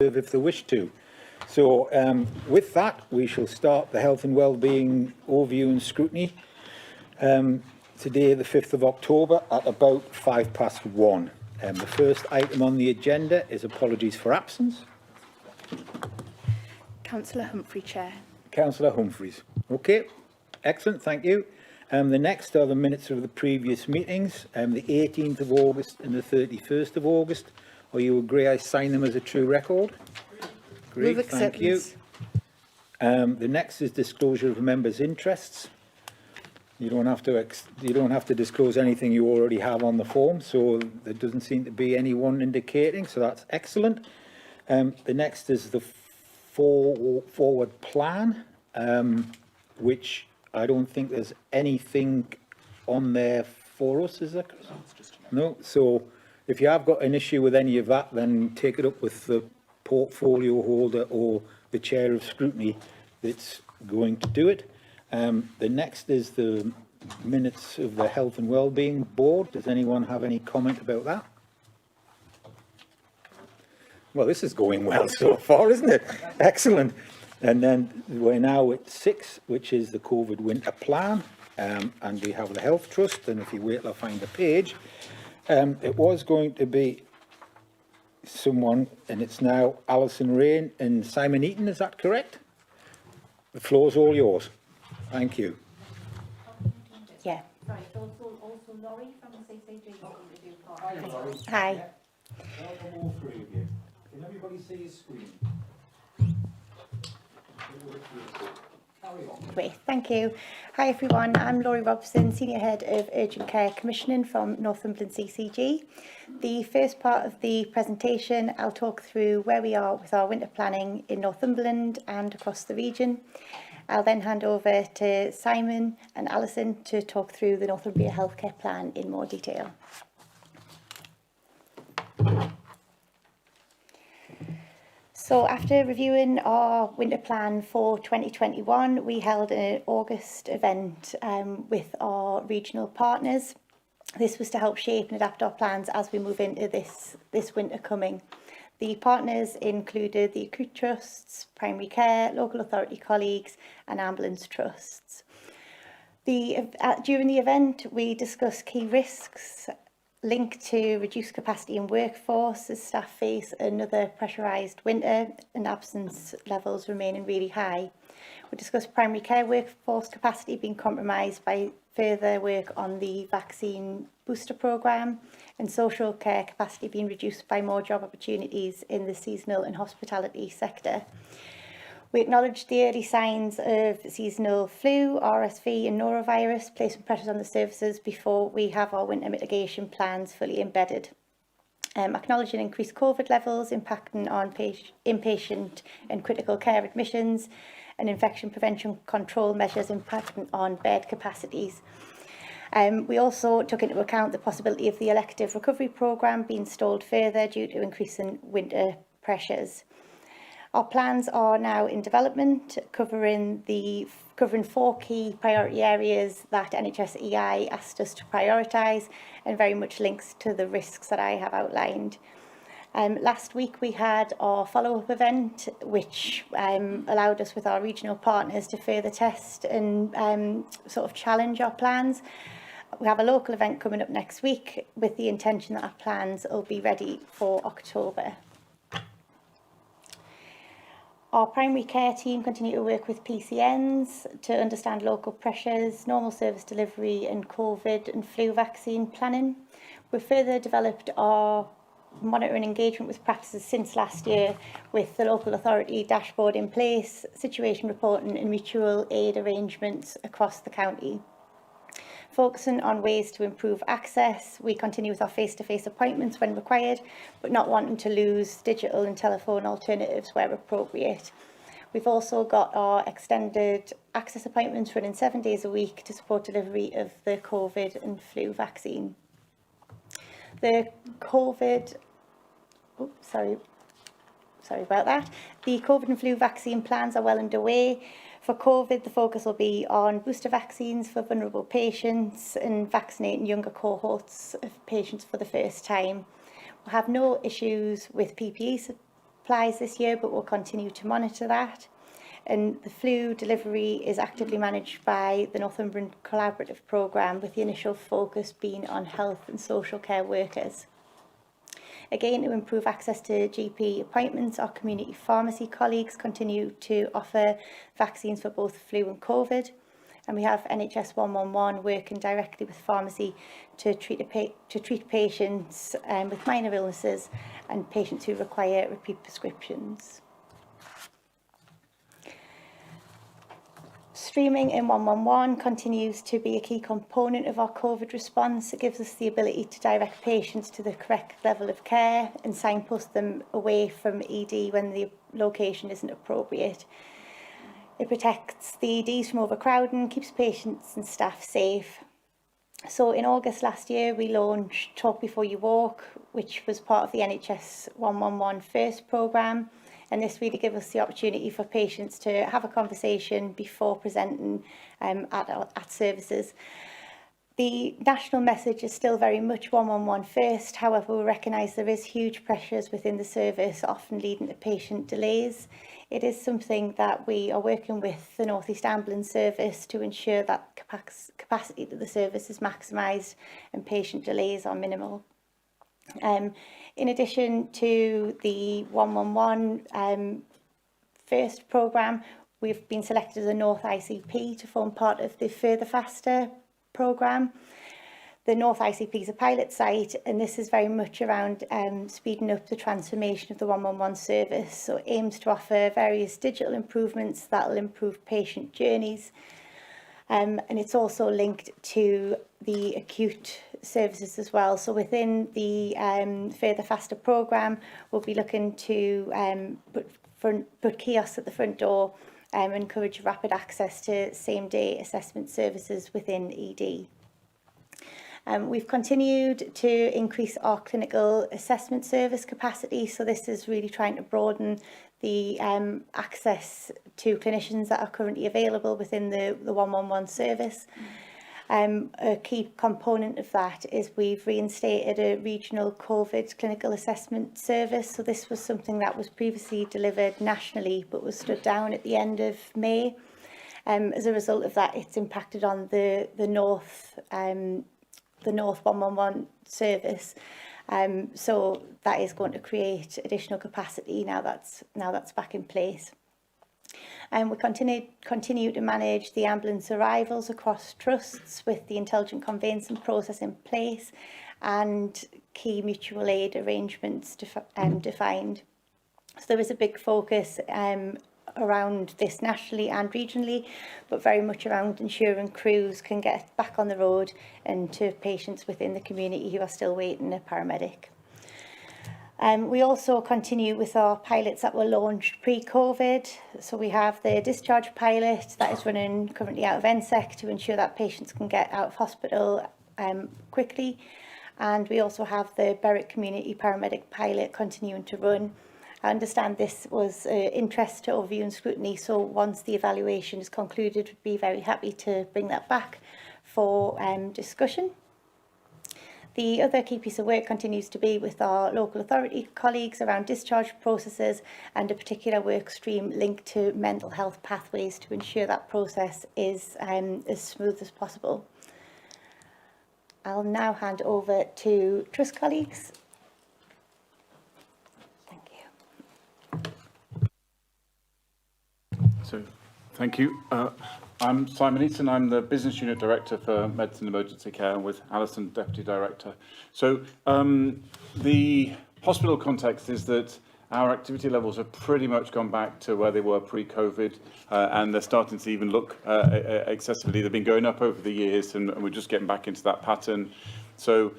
if they wish to. So with that, we shall start the Health and Wellbeing overview and scrutiny today, the 5th of October, at about 1:05. The first item on the agenda is apologies for absence. Councillor Humphrey, Chair. Councillor Humphreys. Okay, excellent, thank you. The next are the minutes of the previous meetings, the 18th of August and the 31st of August. Are you agree I sign them as a true record? Great, Move thank you. The next is disclosure of members' interests. You don't have to disclose anything you already have on the form, so there doesn't seem to be anyone indicating, so that's excellent. The next is the forward plan, which I don't think there's anything on there for us, is there? No, so if you have got an issue with any of that, then take it up with the portfolio holder or the chair of scrutiny that's going to do it. The next is the minutes of the Health and Wellbeing Board. Does anyone have any comment about that? Well, this is going well so far, isn't it? Excellent. And then we're now at 6, which is the COVID winter plan. And we have the Health Trust. And if you wait, I'll find the page. It was going to be someone, and it's now Alison Rain and Simon Eaton. Is that correct? The floor's all yours. Thank you. Yeah. Sorry, also Laurie from the CCG. Hi. Welcome all three of you. Can everybody see his screen? Carry on. Great, thank you. Hi everyone, I'm Laurie Robson, Senior Head of Urgent Care Commissioning from Northumberland CCG. The first part of the presentation, I'll talk through where we are with our winter planning in Northumberland and across the region. I'll then hand over to Simon and Alison to talk through the Northumbria Healthcare Plan in more detail. So after reviewing our winter plan for 2021, we held an August event with our regional partners. This was to help shape and adapt our plans as we move into this winter coming. The partners included the acute trusts, primary care, local authority colleagues and ambulance trusts. During the event, we discussed key risks linked to reduced capacity in workforce as staff face another pressurised winter and absence levels remaining really high. We discussed primary care workforce capacity being compromised by further work on the vaccine booster programme and social care capacity being reduced by more job opportunities in the seasonal and hospitality sector. We acknowledged the early signs of seasonal flu, RSV and norovirus, placing pressures on the services before we have our winter mitigation plans fully embedded. Acknowledging increased COVID levels impacting on inpatient and critical care admissions and infection prevention control measures impacting on bed capacities. We also took into account the possibility of the elective recovery programme being stalled further due to increasing winter pressures. Our plans are now in development, covering 4 key priority areas that NHS EI asked us to prioritise and very much links to the risks that I have outlined. Last week we had our follow-up event, which allowed us with our regional partners to further test and sort of challenge our plans. We have a local event coming up next week with the intention that our plans will be ready for October. Our primary care team continue to work with PCNs to understand local pressures, normal service delivery and COVID and flu vaccine planning. We've further developed our monitoring engagement with practices since last year with the local authority dashboard in place, situation reporting and mutual aid arrangements across the county. Focusing on ways to improve access, we continue with our face-to-face appointments when required, but not wanting to lose digital and telephone alternatives where appropriate. We've also got our extended access appointments running 7 days a week to support delivery of the COVID and flu vaccine. The COVID and flu vaccine plans are well underway. For COVID, the focus will be on booster vaccines for vulnerable patients and vaccinating younger cohorts of patients for the first time. We'll have no issues with PPE supplies this year, but we'll continue to monitor that. And the flu delivery is actively managed by the Northumberland Collaborative Programme, with the initial focus being on health and social care workers. Again, to improve access to GP appointments, our community pharmacy colleagues continue to offer vaccines for both flu and COVID. And we have NHS 111 working directly with pharmacy to treat patients with minor illnesses and patients who require repeat prescriptions. Streaming in 111 continues to be a key component of our COVID response. It gives us the ability to direct patients to the correct level of care and signpost them away from ED when the location isn't appropriate. It protects the EDs from overcrowding, keeps patients and staff safe. So in August last year, we launched Talk Before You Walk, which was part of the NHS 111 First programme. And this really gives us the opportunity for patients to have a conversation before presenting at services. The national message is still very much 111 first. However, we recognise there is huge pressures within the service, often leading to patient delays. It is something that we are working with the North East Ambulance Service to ensure that capacity to the service is maximised and patient delays are minimal. In addition to the 111 First programme, we've been selected as a North ICP to form part of the Further Faster programme. The North ICP is a pilot site, and this is very much around speeding up the transformation of the 111 service. So it aims to offer various digital improvements that will improve patient journeys. And it's also linked to the acute services as well. So within the Further Faster programme, we'll be looking to put kiosks at the front door and encourage rapid access to same-day assessment services within ED. We've continued to increase our clinical assessment service capacity. So this is really trying to broaden the access to clinicians that are currently available within the 111 service. A key component of that is we've reinstated a regional COVID clinical assessment service. So this was something that was previously delivered nationally but was stood down at the end of May. As a result of that, it's impacted on the North 111 service. So that is going to create additional capacity now that's back in place. And we continue to manage the ambulance arrivals across trusts with the intelligent conveyancing process in place and key mutual aid arrangements defined. So there is a big focus around this nationally and regionally, but very much around ensuring crews can get back on the road and to patients within the community who are still waiting a paramedic. We also continue with our pilots that were launched pre-COVID. So we have the discharge pilot that is running currently out of NSEC to ensure that patients can get out of hospital quickly. And we also have the Berwick Community Paramedic pilot continuing to run. I understand this was interest to overview and scrutiny, so once the evaluation is concluded, we'd be very happy to bring that back for discussion. The other key piece of work continues to be with our local authority colleagues around discharge processes and a particular work stream linked to mental health pathways to ensure that process is as smooth as possible. I'll now hand over to Trust colleagues. Thank you. So, thank you. I'm Simon Eaton. I'm the Business Unit Director for Medicine and Emergency Care, and with Alison, Deputy Director. So the hospital context is that our activity levels have pretty much gone back to where they were pre-COVID, and they're starting to even look excessively. They've been going up over the years, and we're just getting back into that pattern. So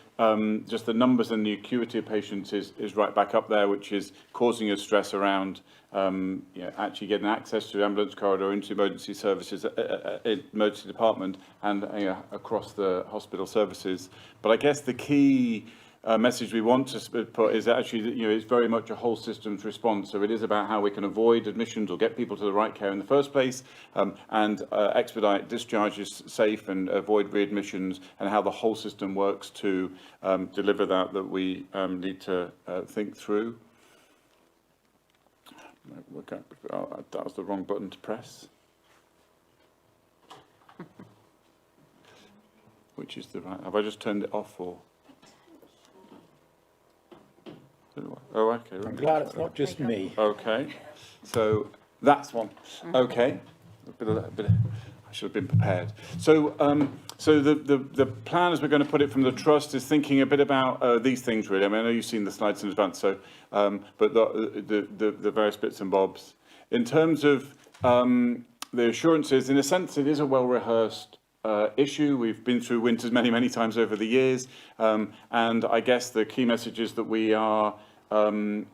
just the numbers and the acuity of patients is right back up there, which is causing us stress around actually getting access to the ambulance corridor into emergency services, emergency department, and across the hospital services. But I guess the key message we want to put is that actually, it's very much a whole systems response. So it is about how we can avoid admissions or get people to the right care in the first place, and expedite discharges safe and avoid readmissions, and how the whole system works to deliver that we need to think through. That was the wrong button to press. Which is the right? Have I just turned it off or? Oh, okay. I'm glad it's not just me. Okay, so that's one. Okay, I should have been prepared. So, so the plan, as we're going to put it from the trust, is thinking a bit about these things really. I mean, I know you've seen the slides in advance, so but the various bits and bobs. In terms of the assurances, in a sense, it is a well-rehearsed issue. We've been through winters many times over the years, and I guess the key message is that we are going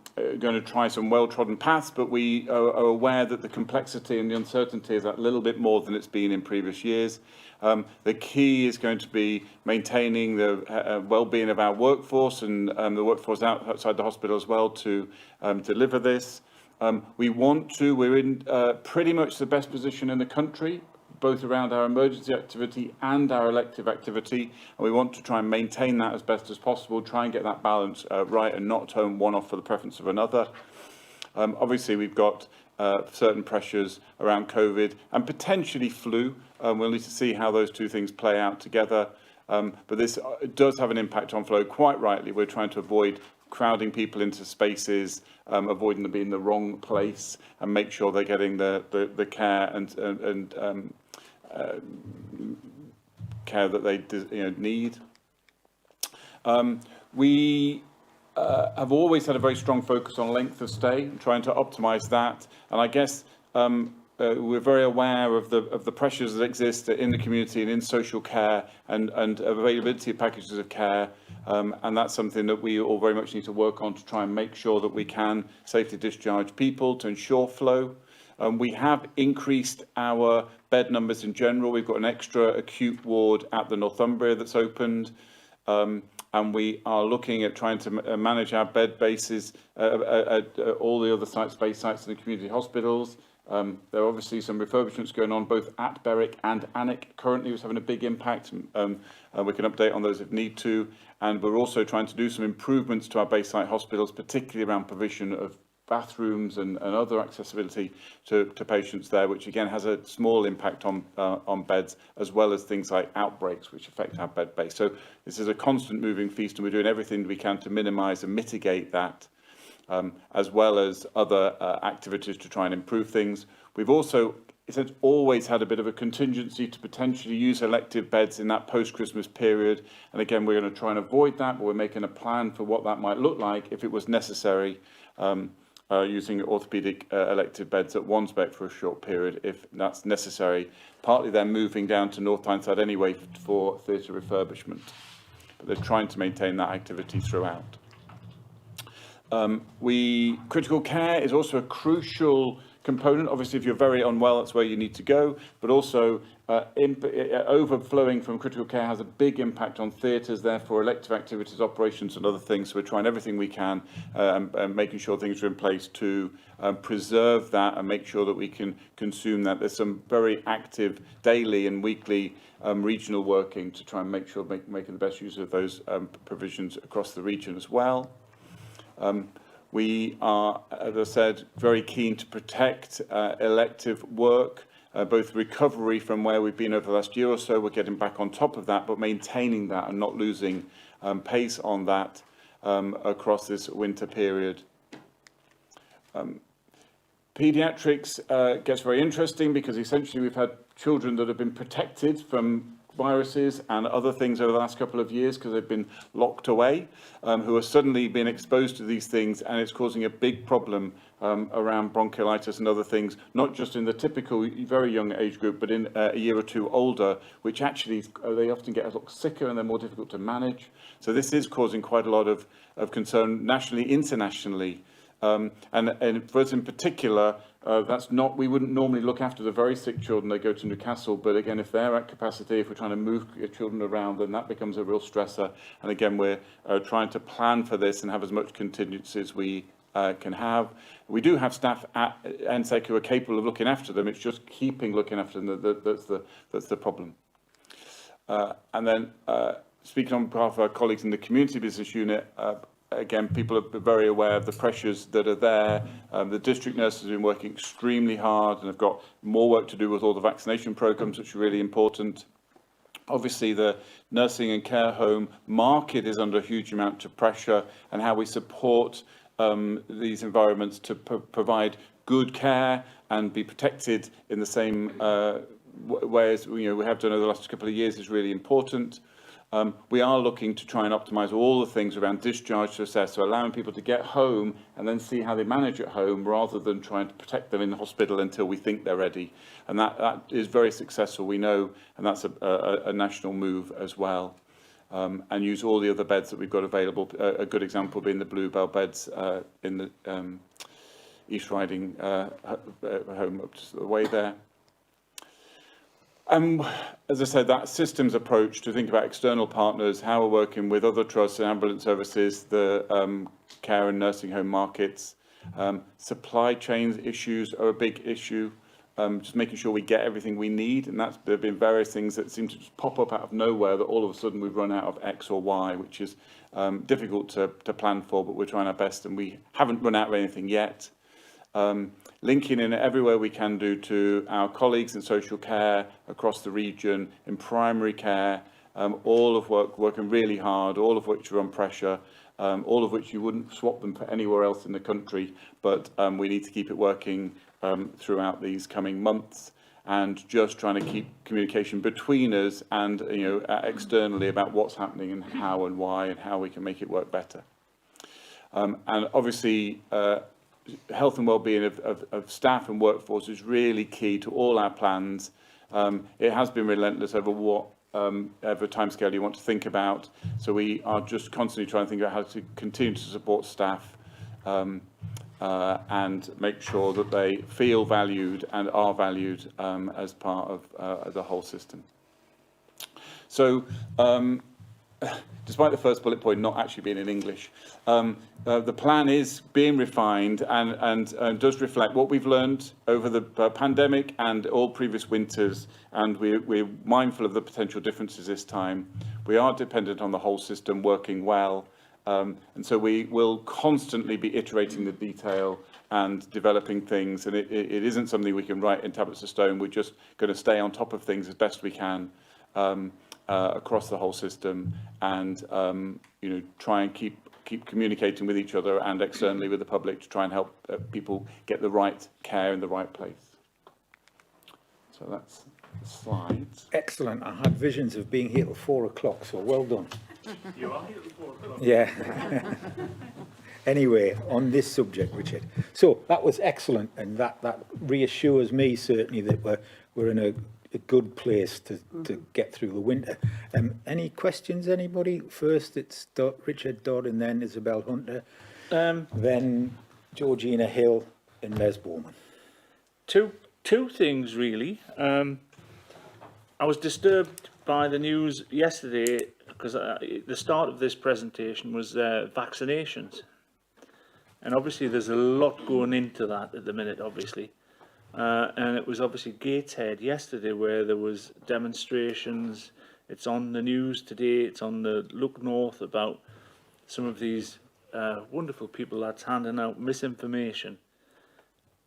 to try some well-trodden paths, but we are aware that the complexity and the uncertainty is a little bit more than it's been in previous years. The key is going to be maintaining the well-being of our workforce and the workforce outside the hospital as well to deliver this. We're in pretty much the best position in the country, both around our emergency activity and our elective activity, and we want to try and maintain that as best as possible, try and get that balance right and not turn one off for the preference of another. Obviously, we've got certain pressures around COVID and potentially flu. We'll need to see how those two things play out together, but this does have an impact on flow. Quite rightly, we're trying to avoid crowding people into spaces, avoiding them being in the wrong place, and make sure they're getting the care and care that they need. We have always had a very strong focus on length of stay and trying to optimise that, and I guess we're very aware of the pressures that exist in the community and in social care and availability of packages of care, and that's something that we all very much need to work on to try and make sure that we can safely discharge people to ensure flow. We have increased our bed numbers in general. We've got an extra acute ward at the Northumberland that's opened, and we are looking at trying to manage our bed bases at all the other space sites in the community hospitals. There are obviously some refurbishments going on both at Berwick and Alnwick currently, which is having a big impact. We can update on those if need to. And we're also trying to do some improvements to our base site hospitals, particularly around provision of bathrooms and other accessibility to patients there, which again has a small impact on beds, as well as things like outbreaks, which affect our bed base. So this is a constant moving feast, and we're doing everything we can to minimise and mitigate that, as well as other activities to try and improve things. We've also always had a bit of a contingency to potentially use elective beds in that post-Christmas period. And again, we're going to try and avoid that, but we're making a plan for what that might look like if it was necessary, using orthopaedic elective beds at Wansbeck for a short period, if that's necessary. Partly they're moving down to North Tyneside anyway for theatre refurbishment, but they're trying to maintain that activity throughout. Critical care is also a crucial component. Obviously, if you're very unwell, that's where you need to go, but also overflowing from critical care has a big impact on theatres, therefore elective activities, operations and other things. So we're trying everything we can and making sure things are in place to preserve that and make sure that we can consume that. There's some very active daily and weekly regional working to try and make sure making the best use of those provisions across the region as well. We are, as I said, very keen to protect elective work, both recovery from where we've been over the last year or so. We're getting back on top of that, but maintaining that and not losing pace on that across this winter period. Pediatrics gets very interesting because essentially we've had children that have been protected from viruses and other things over the last couple of years because they've been locked away, who are suddenly being exposed to these things, and it's causing a big problem around bronchiolitis and other things, not just in the typical very young age group, but in a year or two older, which actually they often get a lot sicker and they're more difficult to manage. So this is causing quite a lot of concern nationally, internationally. And for us in particular, we wouldn't normally look after the very sick children that go to Newcastle, but again, if they're at capacity, if we're trying to move children around, then that becomes a real stressor. And again, we're trying to plan for this and have as much contingency as we can have. We do have staff at NSEC who are capable of looking after them. It's just looking after them that's the problem. And then speaking on behalf of our colleagues in the community business unit, again, people are very aware of the pressures that are there. The district nurses have been working extremely hard and have got more work to do with all the vaccination programmes, which are really important. Obviously, the nursing and care home market is under a huge amount of pressure, and how we support these environments to provide good care and be protected in the same way as we have done over the last couple of years is really important. We are looking to try and optimise all the things around discharge to assess, so allowing people to get home and then see how they manage at home rather than trying to protect them in the hospital until we think they're ready. And that is very successful, we know, and that's a national move as well. And use all the other beds that we've got available. A good example being the Bluebell beds in the East Riding home up the way there. As I said, that systems approach to think about external partners, how we're working with other trusts and ambulance services, the care and nursing home markets. Supply chain issues are a big issue. Just making sure we get everything we need, and there have been various things that seem to just pop up out of nowhere that all of a sudden we've run out of X or Y, which is difficult to plan for, but we're trying our best, and we haven't run out of anything yet. Linking in everywhere we can do to our colleagues in social care across the region, in primary care, all of working really hard, all of which are on pressure, all of which you wouldn't swap them for anywhere else in the country, but we need to keep it working throughout these coming months, and just trying to keep communication between us and externally about what's happening and how and why and how we can make it work better. And obviously, health and wellbeing of staff and workforce is really key to all our plans. It has been relentless over whatever timescale you want to think about. So we are just constantly trying to think about how to continue to support staff and make sure that they feel valued and are valued as part of the whole system. So, despite the first bullet point not actually being in English, the plan is being refined and does reflect what we've learned over the pandemic and all previous winters, and we're mindful of the potential differences this time. We are dependent on the whole system working well, and so we will constantly be iterating the detail and developing things, and it isn't something we can write in tablets of stone. We're just going to stay on top of things as best we can. Across the whole system, and try and keep communicating with each other and externally with the public to try and help people get the right care in the right place. So that's the slides. Excellent. I had visions of being here till 4 o'clock, so well done. You are here at 4 o'clock. Yeah. Anyway, on this subject, Richard. So that was excellent, and that reassures me certainly that we're in a good place to get through the winter. Any questions, anybody? First it's Richard Dodd, and then Isabel Hunter, then Georgina Hill and Les Bowman. Two things really. I was disturbed by the news yesterday because the start of this presentation was vaccinations, and obviously there's a lot going into that at the minute, obviously. And it was obviously Gateshead yesterday where there was demonstrations. It's on the news today. It's on the Look North about some of these wonderful people that's handing out misinformation.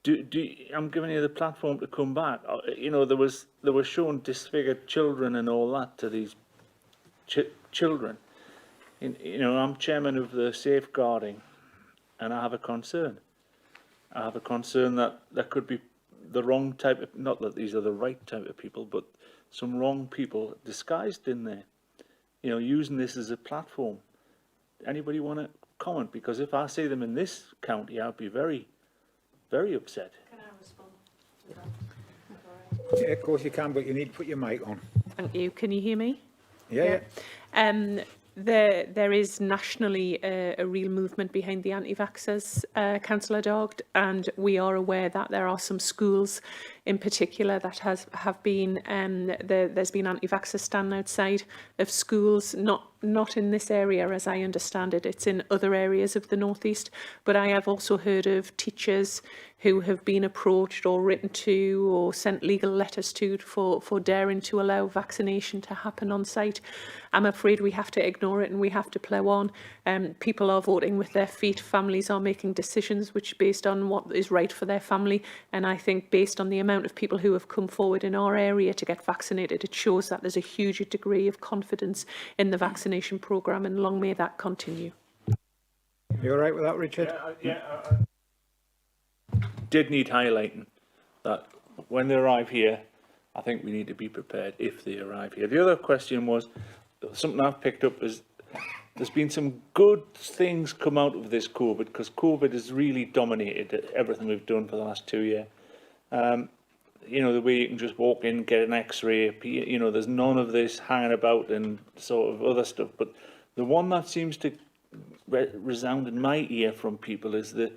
I'm giving you the platform to come back. There was shown disfigured children and all that to these children. I'm chairman of the safeguarding, and I have a concern. I have a concern that there could be the wrong type of, not that these are the right type of people, but some wrong people disguised in there, using this as a platform. Anybody want to comment? Because if I see them in this county, I'd be very, very upset. Can I respond? Yeah, of course you can, but you need to put your mic on. Thank you. Can you hear me? Yeah. There is nationally a real movement behind the anti-vaxxers, Councillor Dogged, and we are aware that there are some schools in particular that have been, there's been anti-vaxxers standing outside of schools, not in this area as I understand it, it's in other areas of the North East, but I have also heard of teachers who have been approached or written to or sent legal letters to for daring to allow vaccination to happen on site. I'm afraid we have to ignore it and we have to plough on. People are voting with their feet, families are making decisions which based on what is right for their family, and I think based on the amount of people who have come forward in our area to get vaccinated, it shows that there's a huge degree of confidence in the vaccination programme, and long may that continue. You all right with that, Richard? Did need highlighting that when they arrive here, I think we need to be prepared if they arrive here. The other question was, something I've picked up is there's been some good things come out of this COVID, because COVID has really dominated everything we've done for the last 2 years. You know, the way you can just walk in, get an x-ray, you know, there's none of this hanging about and sort of other stuff. But the one that seems to resound in my ear from people is the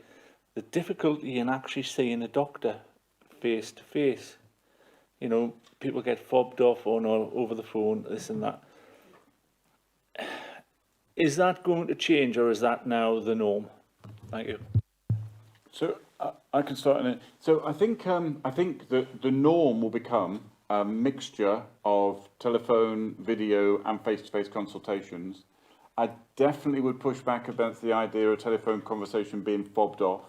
difficulty in actually seeing a doctor face to face. You know, people get fobbed off on or over the phone, this and that. Is that going to change, or is that now the norm? Thank you. So I can start on it. So I think that the norm will become a mixture of telephone, video, and face-to-face consultations. I definitely would push back against the idea of telephone conversation being fobbed off.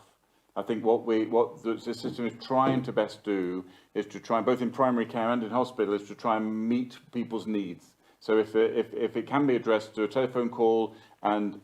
I think what the system is trying to best do is to try, both in primary care and in hospital, is to try and meet people's needs. So if it can be addressed to a telephone call, and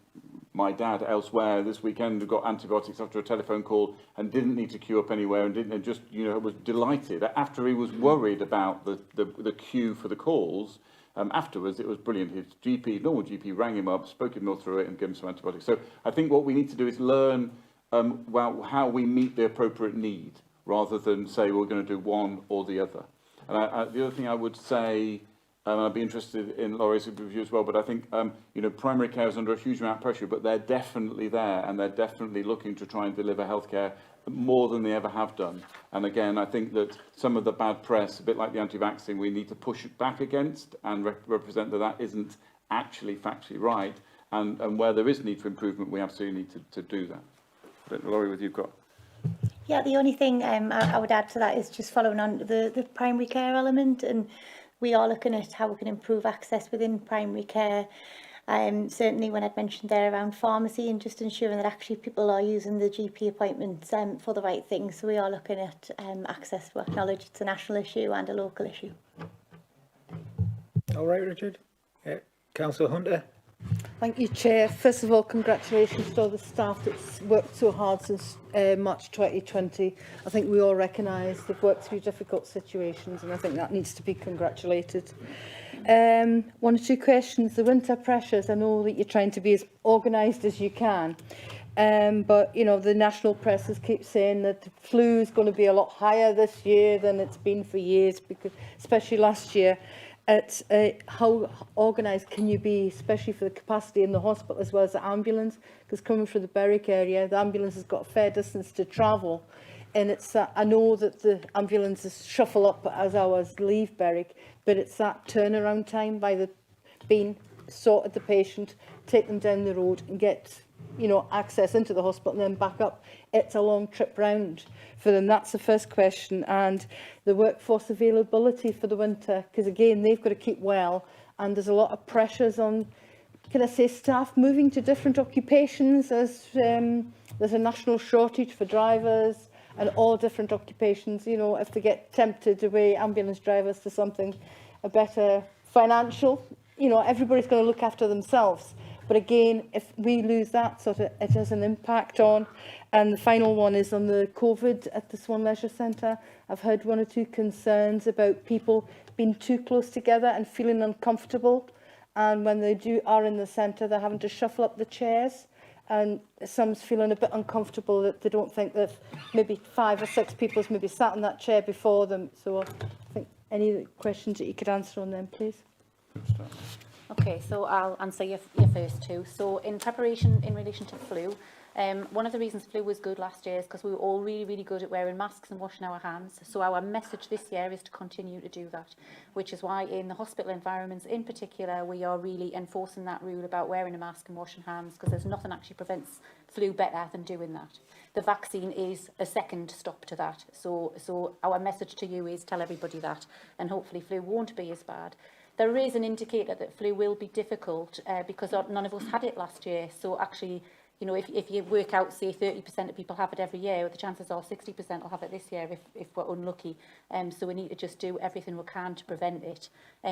my dad elsewhere this weekend got antibiotics after a telephone call and didn't need to queue up anywhere and just, you know, was delighted after he was worried about the queue for the calls. Afterwards, it was brilliant. His normal GP rang him up, spoke him all through it and gave him some antibiotics. So I think what we need to do is learn well, how we meet the appropriate need, rather than say we're going to do one or the other. And the other thing I would say, I'd be interested in Laurie's review as well, but I think you know, primary care is under a huge amount of pressure, but they're definitely there, and they're definitely looking to try and deliver healthcare more than they ever have done. And again, I think that some of the bad press, a bit like the anti-vaccine, we need to push it back against and represent that that isn't actually factually right, and where there is need for improvement, we absolutely need to do that. But Laurie, what you've got? Yeah, the only thing I would add to that is just following on the primary care element, and we are looking at how we can improve access within primary care. Certainly when I'd mentioned there around pharmacy and just ensuring that actually people are using the GP appointments for the right things. So we are looking at access. We acknowledge it's a national issue and a local issue. All right, Richard. Yeah. Councillor Hunter. Thank you, Chair. First of all, congratulations to all the staff that's worked so hard since March 2020. I think we all recognise they've worked through difficult situations, and I think that needs to be congratulated. One or two questions. The winter pressures, I know that you're trying to be as organised as you can, but you know, the national presses keep saying that the flu is going to be a lot higher this year than it's been for years, because especially last year. It's how organised can you be, especially for the capacity in the hospital as well as the ambulance, because coming from the Berwick area, the ambulance has got a fair distance to travel, and it's I know that the ambulances shuffle up as hours leave Berwick, but it's that turnaround time by the being sorted the patient, take them down the road and get, you know, access into the hospital and then back up. It's a long trip round for them. That's the first question. And the workforce availability for the winter, because again, they've got to keep well, and there's a lot of pressures on, can I say, staff moving to different occupations, as there's a national shortage for drivers and all different occupations. You know, if they get tempted away, ambulance drivers, to something a better financial, you know, everybody's going to look after themselves. But again, if we lose that, sort of, it has an impact on. And the final one is on the COVID at the Swan Leisure Centre. I've heard one or two concerns about people being too close together and feeling uncomfortable. And when they are in the centre, they're having to shuffle up the chairs. And some's feeling a bit uncomfortable that they don't think that maybe 5 or 6 people's maybe sat in that chair before them. So I think any questions that you could answer on them, please. Okay, so I'll answer your first two. So in preparation in relation to flu, One of the reasons flu was good last year is because we were all really, really good at wearing masks and washing our hands. So our message this year is to continue to do that, which is why in the hospital environments in particular, we are really enforcing that rule about wearing a mask and washing hands, because there's nothing actually prevents flu better than doing that. The vaccine is a second stop to that. So our message to you is tell everybody that, and hopefully flu won't be as bad. There is an indicator that flu will be difficult because none of us had it last year. So actually, you know, if you work out, say, 30% of people have it every year, the chances are 60% will have it this year if we're unlucky. So we need to just do everything we can to prevent it.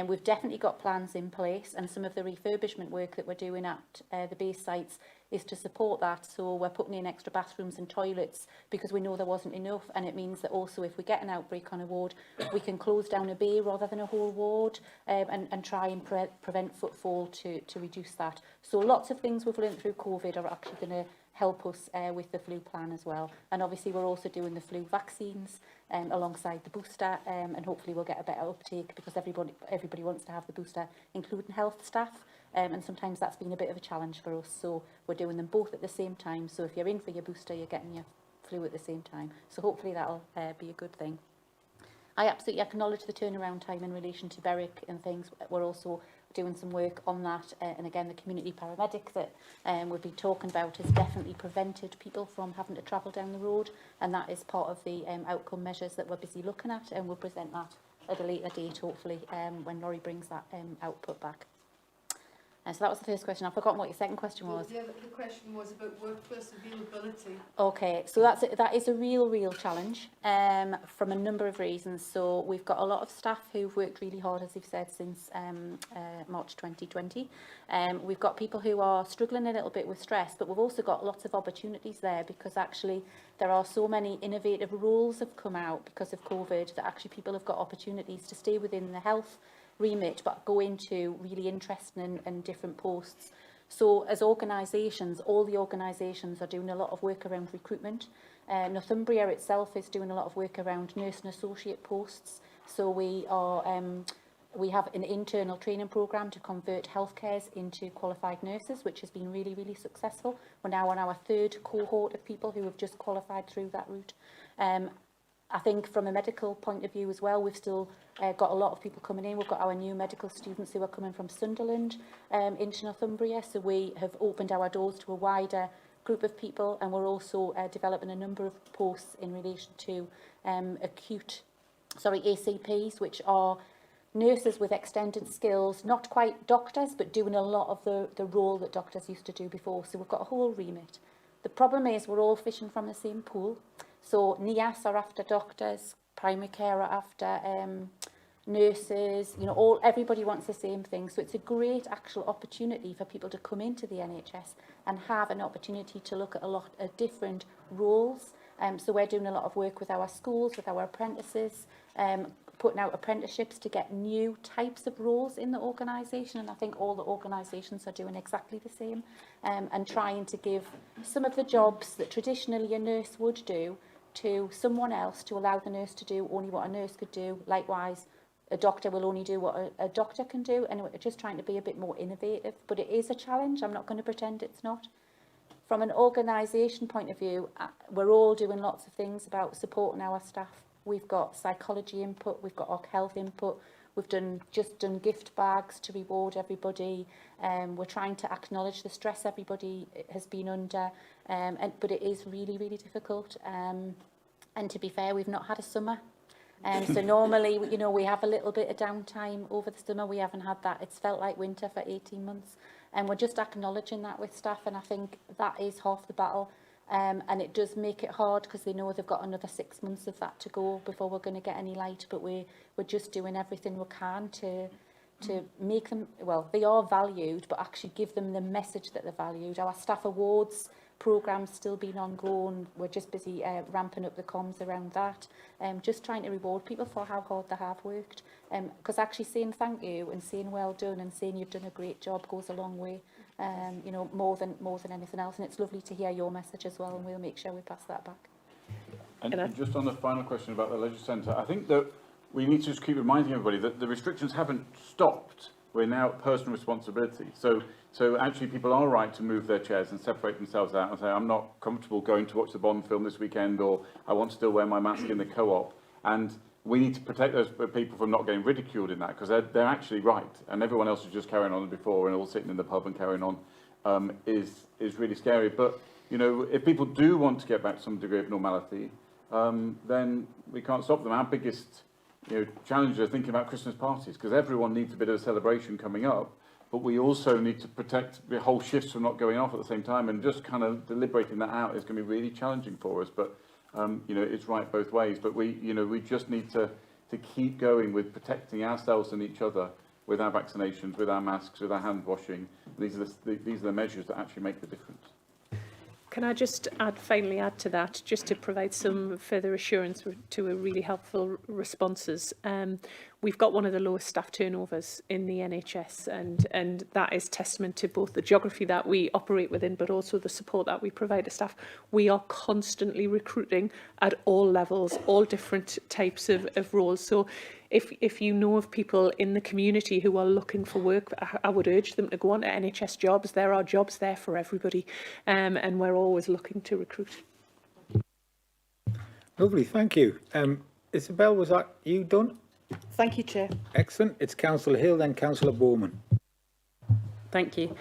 We've definitely got plans in place, and some of the refurbishment work that we're doing at the base sites is to support that. So we're putting in extra bathrooms and toilets because we know there wasn't enough, and it means that also if we get an outbreak on a ward, we can close down a bay rather than a whole ward, and try and prevent footfall to reduce that. So lots of things we've learned through COVID are actually going to help us with the flu plan as well. And obviously we're also doing the flu vaccines alongside the booster, and hopefully we'll get a better uptake because everybody wants to have the booster, including health staff. And sometimes that's been a bit of a challenge for us. So we're doing them both at the same time. So if you're in for your booster, you're getting your flu at the same time. So hopefully that'll be a good thing. I absolutely acknowledge the turnaround time in relation to Berwick and things. We're also doing some work on that. And again, the community paramedic that we've been talking about has definitely prevented people from having to travel down the road. And that is part of the outcome measures that we're busy looking at. And we'll present that at a later date, hopefully, when Laurie brings that output back. So that was the first question. I've forgotten what your second question was. The question was about workplace availability. Okay, so that is a real challenge from a number of reasons. So we've got a lot of staff who've worked really hard, as you've said, since March 2020. We've got people who are struggling a little bit with stress, but we've also got lots of opportunities there because actually there are so many innovative rules have come out because of COVID that actually people have got opportunities to stay within the health remit but go into really interesting and different posts. So as organisations, all the organisations are doing a lot of work around recruitment. Northumbria itself is doing a lot of work around nurse and associate posts. So we have an internal training programme to convert healthcares into qualified nurses, which has been really successful. We're now on our third cohort of people who have just qualified through that route. I think from a medical point of view as well, we've still got a lot of people coming in. We've got our new medical students who are coming from Sunderland into Northumbria. So we have opened our doors to a wider group of people, and we're also developing a number of posts in relation to ACPs, which are nurses with extended skills, not quite doctors, but doing a lot of the role that doctors used to do before. So we've got a whole remit. The problem is we're all fishing from the same pool. So NIAS are after doctors, primary care are after nurses, you know, everybody wants the same thing. So it's a great actual opportunity for people to come into the NHS and have an opportunity to look at a lot of different roles. So we're doing a lot of work with our schools, with our apprentices, putting out apprenticeships to get new types of roles in the organisation. And I think all the organisations are doing exactly the same, and trying to give some of the jobs that traditionally a nurse would do to someone else, to allow the nurse to do only what a nurse could do. Likewise, a doctor will only do what a doctor can do, and we're just trying to be a bit more innovative. But it is a challenge. I'm not going to pretend it's not. From an organisation point of view, we're all doing lots of things about supporting our staff. We've got psychology input, we've got our health input, we've just done gift bags to reward everybody. We're trying to acknowledge the stress everybody has been under, but it is really difficult. And to be fair, we've not had a summer. So normally, you know, we have a little bit of downtime over the summer. We haven't had that. It's felt like winter for 18 months. And we're just acknowledging that with staff. And I think that is half the battle. And it does make it hard because they know they've got another 6 months of that to go before we're going to get any light. But we're just doing everything we can to make them, well, they are valued, but actually give them the message that they're valued. Our staff awards programme's still been ongoing. We're just busy ramping up the comms around that, just trying to reward people for how hard they have worked. Because actually saying thank you and saying well done and saying you've done a great job goes a long way, you know, more than anything else. And it's lovely to hear your message as well, and we'll make sure we pass that back. And just on the final question about the leisure centre, I think that we need to just keep reminding everybody that the restrictions haven't stopped. We're now at personal responsibility. So actually people are right to move their chairs and separate themselves out and say, I'm not comfortable going to watch the Bond film this weekend, or I want to still wear my mask in the co-op. And we need to protect those people from not getting ridiculed in that, because they're actually right. And everyone else is just carrying on as before and all sitting in the pub and carrying on is really scary. But, you know, if people do want to get back to some degree of normality, then we can't stop them. Our biggest challenges are thinking about Christmas parties, because everyone needs a bit of a celebration coming up, but we also need to protect the whole shifts from not going off at the same time, and just kind of deliberating that out is going to be really challenging for us. But it's right both ways. But we just need to keep going with protecting ourselves and each other with our vaccinations, with our masks, with our hand washing. These are the measures that actually make the difference. Can I just finally add to that, just to provide some further assurance to a really helpful responses. We've got one of the lowest staff turnovers in the NHS, and that is testament to both the geography that we operate within, but also the support that we provide to staff. We are constantly recruiting at all levels, all different types of roles. So if you know of people in the community who are looking for work, I would urge them to go on to NHS jobs. There are jobs there for everybody, and we're always looking to recruit. Lovely, thank you. Isabel, was that you done? Thank you, Chair. Excellent. It's Councillor Hill, then Councillor Bowman. Thank you.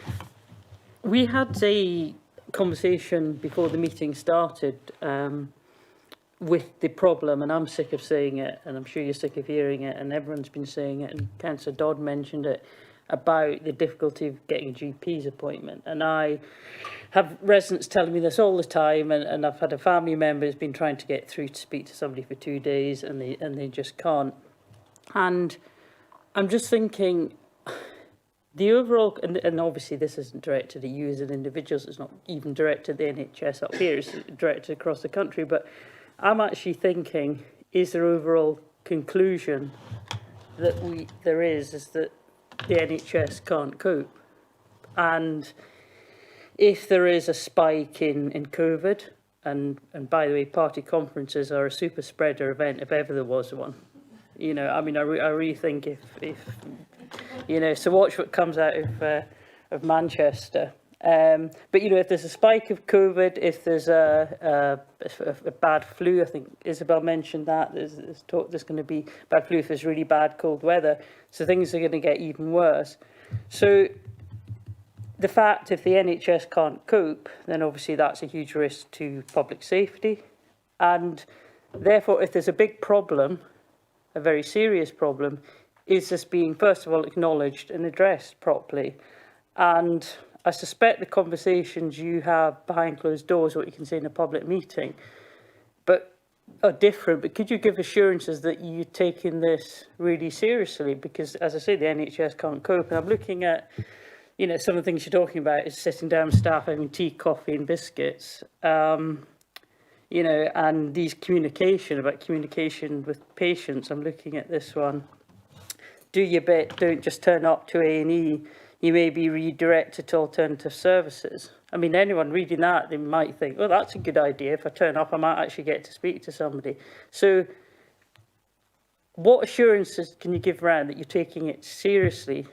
We had a conversation before the meeting started with the problem, and I'm sick of saying it, and I'm sure you're sick of hearing it, and everyone's been saying it, and Councillor Dodd mentioned it, about the difficulty of getting a GP's appointment. And I have residents telling me this all the time, and I've had a family member who's been trying to get through to speak to somebody for 2 days, and they just can't. And I'm just thinking, the overall, and obviously this isn't directed at you as an individual, so it's not even directed at the NHS up here, it's directed across the country, but I'm actually thinking, is there overall conclusion that there is that the NHS can't cope? And if there is a spike in COVID, and by the way, party conferences are a super spreader event if ever there was one. You know, I mean, I really think if so watch what comes out of Manchester. But, you know, if there's a spike of COVID, if there's a bad flu, I think Isabel mentioned that, there's talk there's going to be bad flu if there's really bad cold weather. So things are going to get even worse. So the fact if the NHS can't cope, then obviously that's a huge risk to public safety. And therefore, if there's a big problem, a very serious problem, is this being, first of all, acknowledged and addressed properly? And I suspect the conversations you have behind closed doors, what you can say in a public meeting, but are different. But could you give assurances that you're taking this really seriously? Because, as I say, the NHS can't cope. And I'm looking at, you know, some of the things you're talking about is sitting down with staff having tea, coffee and biscuits. You know, and these communication with patients. I'm looking at this one. Do your bit, don't just turn up to A&E. You may be redirected to alternative services. I mean, anyone reading that, they might think, well, that's a good idea. If I turn up, I might actually get to speak to somebody. So what assurances can you give around that you're taking it seriously,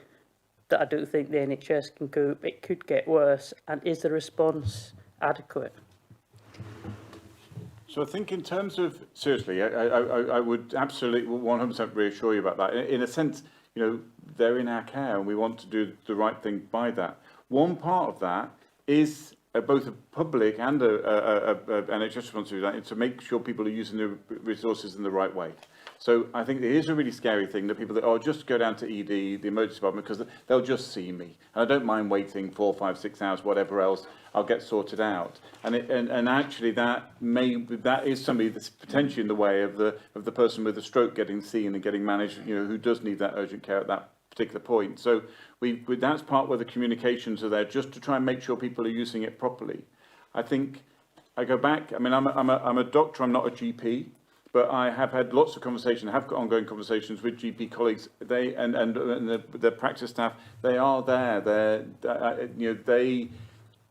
that I don't think the NHS can cope? It could get worse. And is the response adequate? So I think in terms of, seriously, I would absolutely 100% reassure you about that. In a sense, you know, they're in our care and we want to do the right thing by that. One part of that is both a public and a NHS responsibility to make sure people are using the resources in the right way. So I think it is a really scary thing that people that, oh, just go down to ED, the emergency department, because they'll just see me. And I don't mind waiting 4, 5, 6 hours, whatever else, I'll get sorted out. And actually that is somebody that's potentially in the way of the person with a stroke getting seen and getting managed, you know, who does need that urgent care at that particular point. So that's part where the communications are there, just to try and make sure people are using it properly. I think I go back, I mean, I'm a doctor, I'm not a GP. But I have had lots of conversations, have got ongoing conversations with GP colleagues. They and the practice staff, they are there. They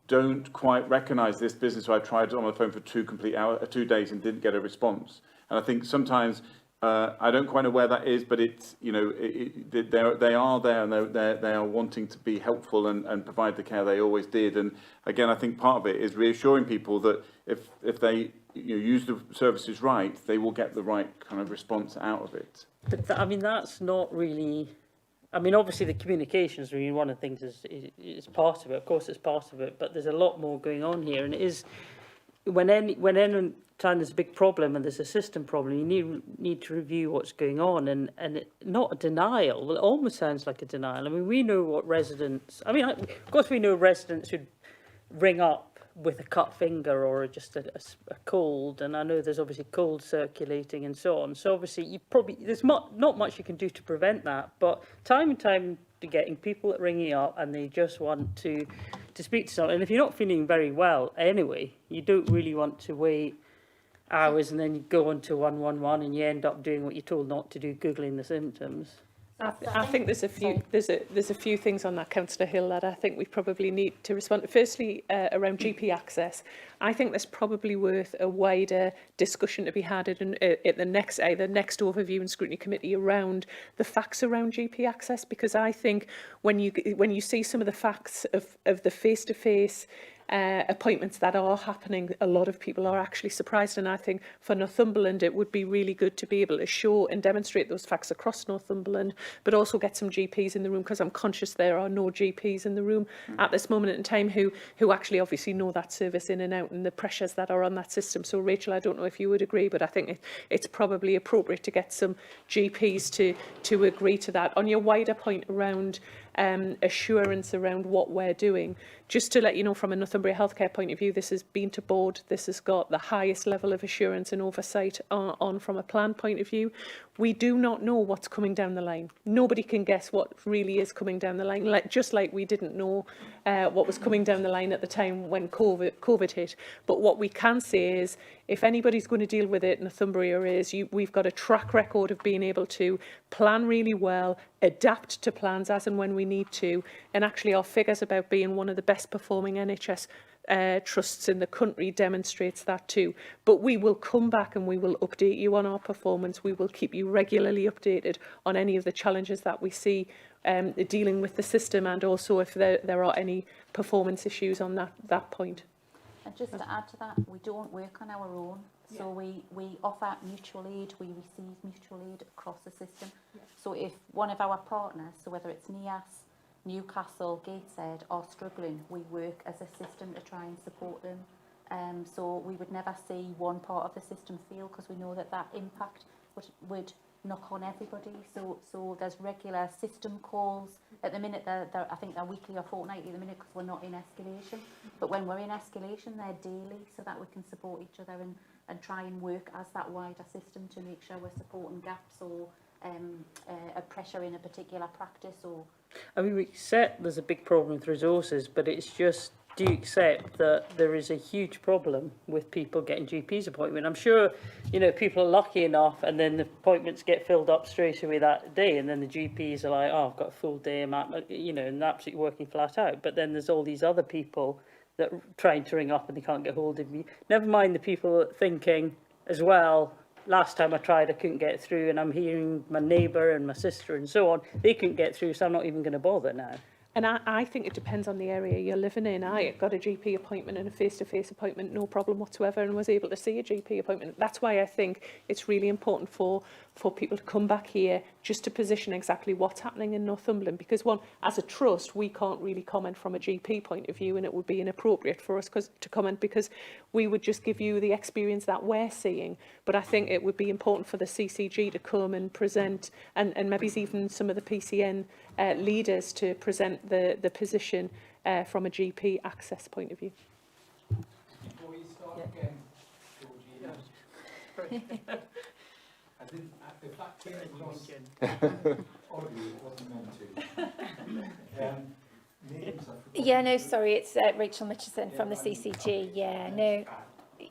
don't quite recognise this business. So I tried on the phone for 2 days and didn't get a response. And I think sometimes I don't quite know where that is, but it's, you know, they are there, and they are wanting to be helpful and provide the care they always did. And again, I think part of it is reassuring people that if they use the services right, they will get the right kind of response out of it. But I mean, that's not really. I mean, obviously the communication is really one of the things is part of it. Of course, it's part of it, but there's a lot more going on here, and it is when any time there's a big problem and there's a system problem, you need to review what's going on, and not a denial. Well, it almost sounds like a denial. I mean, we know what residents. I mean, of course, we know residents who'd ring up with a cut finger or just a cold, and I know there's obviously cold circulating and so on. So obviously, there's not much you can do to prevent that. But time and time to getting people that ringing up and they just want to speak to someone. And if you're not feeling very well anyway, you don't really want to wait hours and then you go on to 111 and you end up doing what you're told not to do, googling the symptoms. I think there's a few things on that, Councillor Hill, that I think we probably need to respond to. Firstly, around GP access, I think there's probably worth a wider discussion to be had at the next overview and scrutiny committee around the facts around GP access, because I think when you see some of the facts of the face-to-face appointments that are happening, a lot of people are actually surprised, and I think for Northumberland it would be really good to be able to show and demonstrate those facts across Northumberland, but also get some GPs in the room, because I'm conscious there are no GPs in the room at this moment in time who actually obviously know that service in and out and the pressures that are on that system. So Rachel, I don't know if you would agree, but I think it's probably appropriate to get some GPs to agree to that. On your wider point around assurance around what we're doing, just to let you know, from a Northumbria healthcare point of view, this has been to board, this has got the highest level of assurance and oversight on from a plan point of view. We do not know what's coming down the line. Nobody can guess what really is coming down the line, just like we didn't know what was coming down the line at the time when COVID hit. But what we can say is, if anybody's going to deal with it, Northumbria is. We've got a track record of being able to plan really well, adapt to plans as and when we need to, and actually our figures about being one of the best performing NHS trusts in the country demonstrates that too. But we will come back and we will update you on our performance. We will keep you regularly updated on any of the challenges that we see dealing with the system, and also if there are any performance issues on that point. And just to add to that, we don't work on our own. So we offer mutual aid, we receive mutual aid across the system. Yeah. So if one of our partners, so whether it's NIAS, Newcastle, Gateshead are struggling, we work as a system to try and support them. So we would never see one part of the system fail, because we know that impact would knock on everybody. So there's regular system calls. At the minute, I think they're weekly or fortnightly at the minute, because we're not in escalation. But when we're in escalation, they're daily, so that we can support each other and try and work as that wider system to make sure we're supporting gaps or a pressure in a particular practice. Or I mean, we accept there's a big problem with resources, but it's just, do you accept that there is a huge problem with people getting GP's appointment? I'm sure, people are lucky enough and then the appointments get filled up straight away that day, and then the GPs are like, oh, I've got a full day, and absolutely working flat out. But then there's all these other people that are trying to ring up and they can't get hold of you. Never mind the people thinking as well, last time I tried, I couldn't get through, and I'm hearing my neighbour and my sister and so on, they couldn't get through, so I'm not even going to bother now. And I think it depends on the area you're living in. I got a GP appointment and a face-to-face appointment, no problem whatsoever, and was able to see a GP appointment. That's why I think it's really important for people to come back here just to position exactly what's happening in Northumberland, because as a trust, we can't really comment from a GP point of view, and it would be inappropriate for us to comment, because we would just give you the experience that we're seeing. But I think it would be important for the CCG to come and present, and maybe even some of the PCN leaders to present the position from a GP access point of view. Before you start again, Georgie, I didn't, if that came across oddly, it wasn't meant to. Names, Yeah, no, sorry, it's Rachel Mitchison from the CCG. Yeah, no.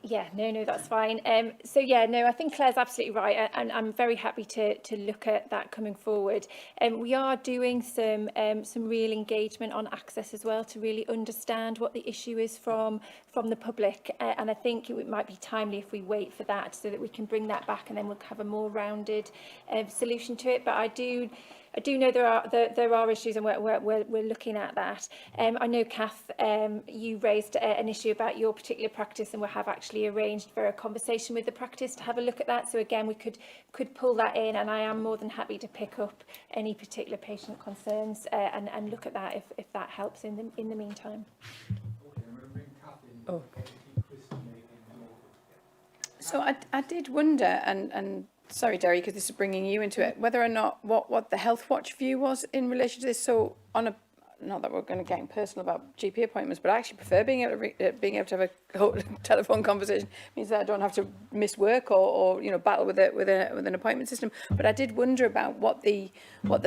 Yeah, no, that's fine. So yeah, no, I think Claire's absolutely right, and I'm very happy to look at that coming forward. We are doing some real engagement on access as well to really understand what the issue is from the public, and I think it might be timely if we wait for that so that we can bring that back, and then we'll have a more rounded solution to it. But I do know there are issues, and we're looking at that. I know, Kath, you raised an issue about your particular practice, and we have actually arranged for a conversation with the practice to have a look at that. So again, we could pull that in, and I am more than happy to pick up any particular patient concerns and look at that if that helps in the meantime. Oh. So I did wonder, and sorry, Derry, because this is bringing you into it, whether or not what the Healthwatch view was in relation to this. So on a, not that we're going to get personal about GP appointments, but I actually prefer being able to have a whole telephone conversation. It means that I don't have to miss work or you know, battle with an appointment system. But I did wonder about what the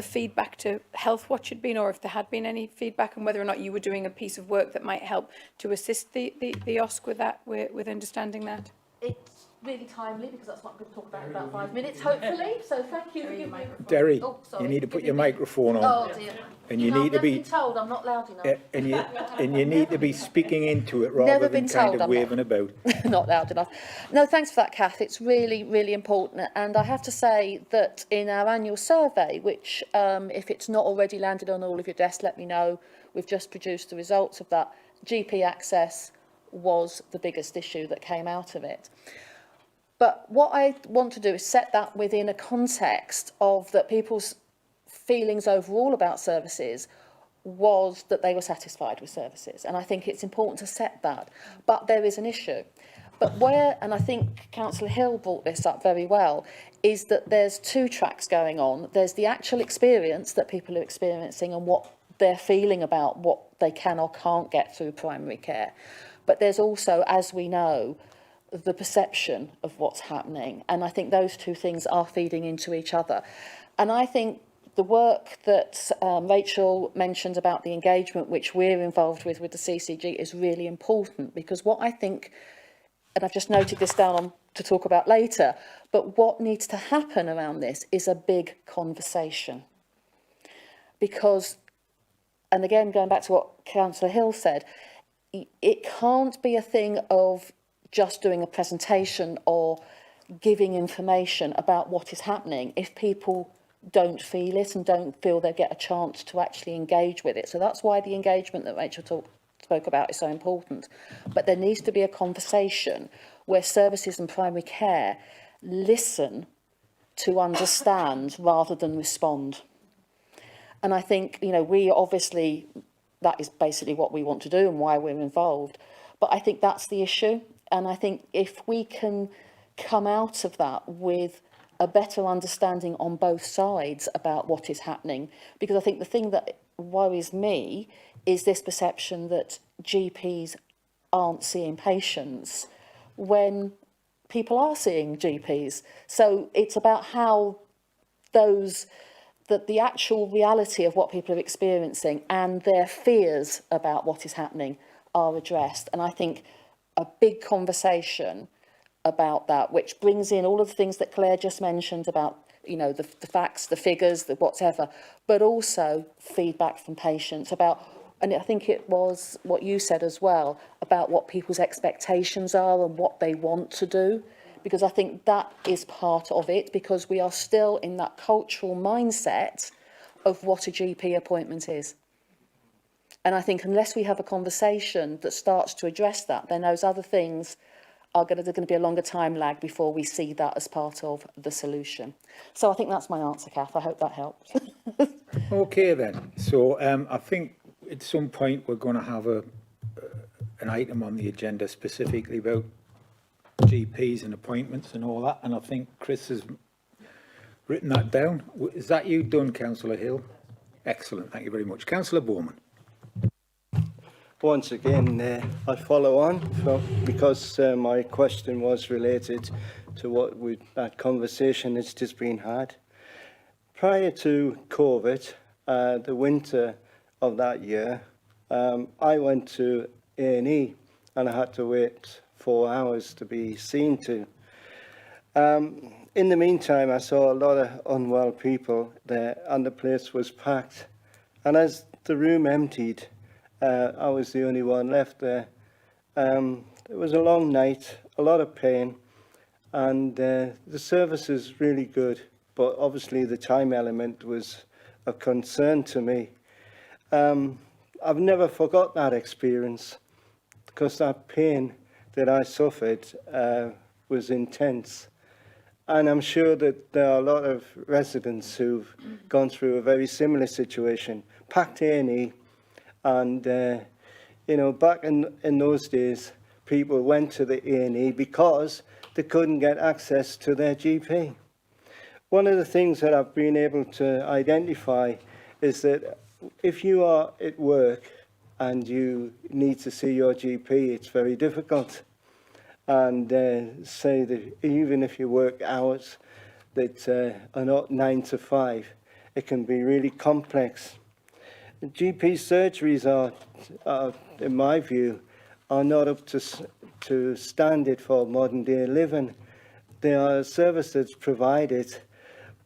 feedback to Healthwatch had been, or if there had been any feedback, and whether or not you were doing a piece of work that might help to assist the OSC with that, with understanding that. It's really timely because that's what I'm going to talk about in about 5 minutes, hopefully. So thank you for giving me... Derry, Oh, sorry. you need to put your microphone on. Oh dear. And you need to be... I've been told I'm not loud enough. And you need to be speaking into it rather than kind of waving about. Not loud enough. No, thanks for that, Kath. It's really, really important. And I have to say that in our annual survey, which if it's not already landed on all of your desks, let me know. We've just produced the results of that. GP access was the biggest issue that came out of it. But what I want to do is set that within a context of that people's feelings overall about services was that they were satisfied with services. And I think it's important to set that. But there is an issue. But where, and I think Councillor Hill brought this up very well, is that there's two tracks going on. There's the actual experience that people are experiencing and what they're feeling about what they can or can't get through primary care. But there's also, as we know, the perception of what's happening. And I think those two things are feeding into each other. And I think the work that Rachel mentioned about the engagement, which we're involved with the CCG, is really important, because what I think, and I've just noted this down on to talk about later, but what needs to happen around this is a big conversation. Because, and again, going back to what Councillor Hill said, it can't be a thing of just doing a presentation or giving information about what is happening if people don't feel it and don't feel they get a chance to actually engage with it. So that's why the engagement that Rachel spoke about is so important. But there needs to be a conversation where services and primary care listen to understand rather than respond. And I think, you know, we obviously, that is basically what we want to do and why we're involved. But I think that's the issue. And I think if we can come out of that with a better understanding on both sides about what is happening, because I think the thing that worries me is this perception that GPs aren't seeing patients when people are seeing GPs. So it's about how that the actual reality of what people are experiencing and their fears about what is happening are addressed. And I think a big conversation about that, which brings in all of the things that Claire just mentioned about, you know, the facts, the figures, the whatever, but also feedback from patients about, and I think it was what you said as well, about what people's expectations are and what they want to do, because I think that is part of it, because we are still in that cultural mindset of what a GP appointment is. And I think unless we have a conversation that starts to address that, then those other things are there's going to be a longer time lag before we see that as part of the solution. So I think that's my answer, Kath. I hope that helps. Okay then. So I think at some point we're going to have an item on the agenda specifically about GPs and appointments and all that. And I think Chris has written that down. Is that you done, Councillor Hill? Excellent. Thank you very much. Councillor Bowman. Once again, I follow on because my question was related to that conversation that's just been had. Prior to COVID, the winter of that year, I went to A&E and I had to wait 4 hours to be seen to. In the meantime, I saw a lot of unwell people there, and the place was packed. And as the room emptied, I was the only one left there. It was a long night, a lot of pain, and the service is really good, but obviously the time element was a concern to me. I've never forgot that experience, because that pain that I suffered was intense. And I'm sure that there are a lot of residents who've gone through a very similar situation, packed A&E, and you know, back in those days, people went to the A&E because they couldn't get access to their GP. One of the things that I've been able to identify is that if you are at work and you need to see your GP, it's very difficult. And say that even if you work hours that are not 9 to 5, it can be really complex. GP surgeries are, in my view, are not up to standard for modern day living. They are a service that's provided,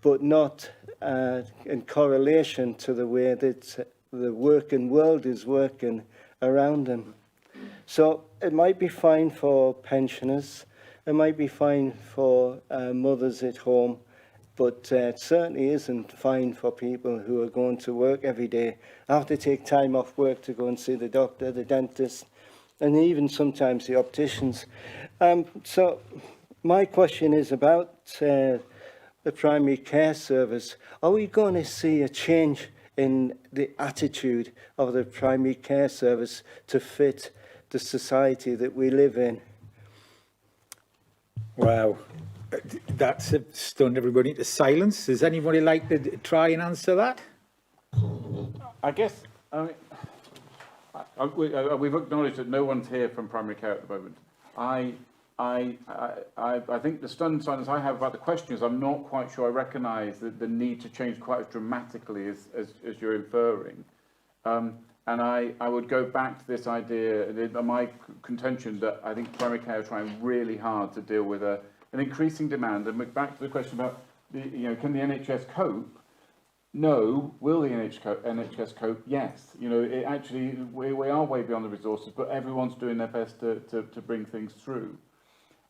but not in correlation to the way that the working world is working around them. So it might be fine for pensioners, it might be fine for mothers at home, but it certainly isn't fine for people who are going to work every day, have to take time off work to go and see the doctor, the dentist, and even sometimes the opticians. So my question is about the primary care service. Are we going to see a change in the attitude of the primary care service to fit the society that we live in? Wow, that's stunned everybody into silence. Does anybody like to try and answer that? I guess, I mean, we've acknowledged that no one's here from primary care at the moment. I think the stunned silence I have about the question is I'm not quite sure I recognise the need to change quite as dramatically as you're inferring. And I would go back to this idea, my contention that I think primary care are trying really hard to deal with an increasing demand. And back to the question about, can the NHS cope? No. Will the NHS cope? Yes. We are way beyond the resources, but everyone's doing their best to bring things through.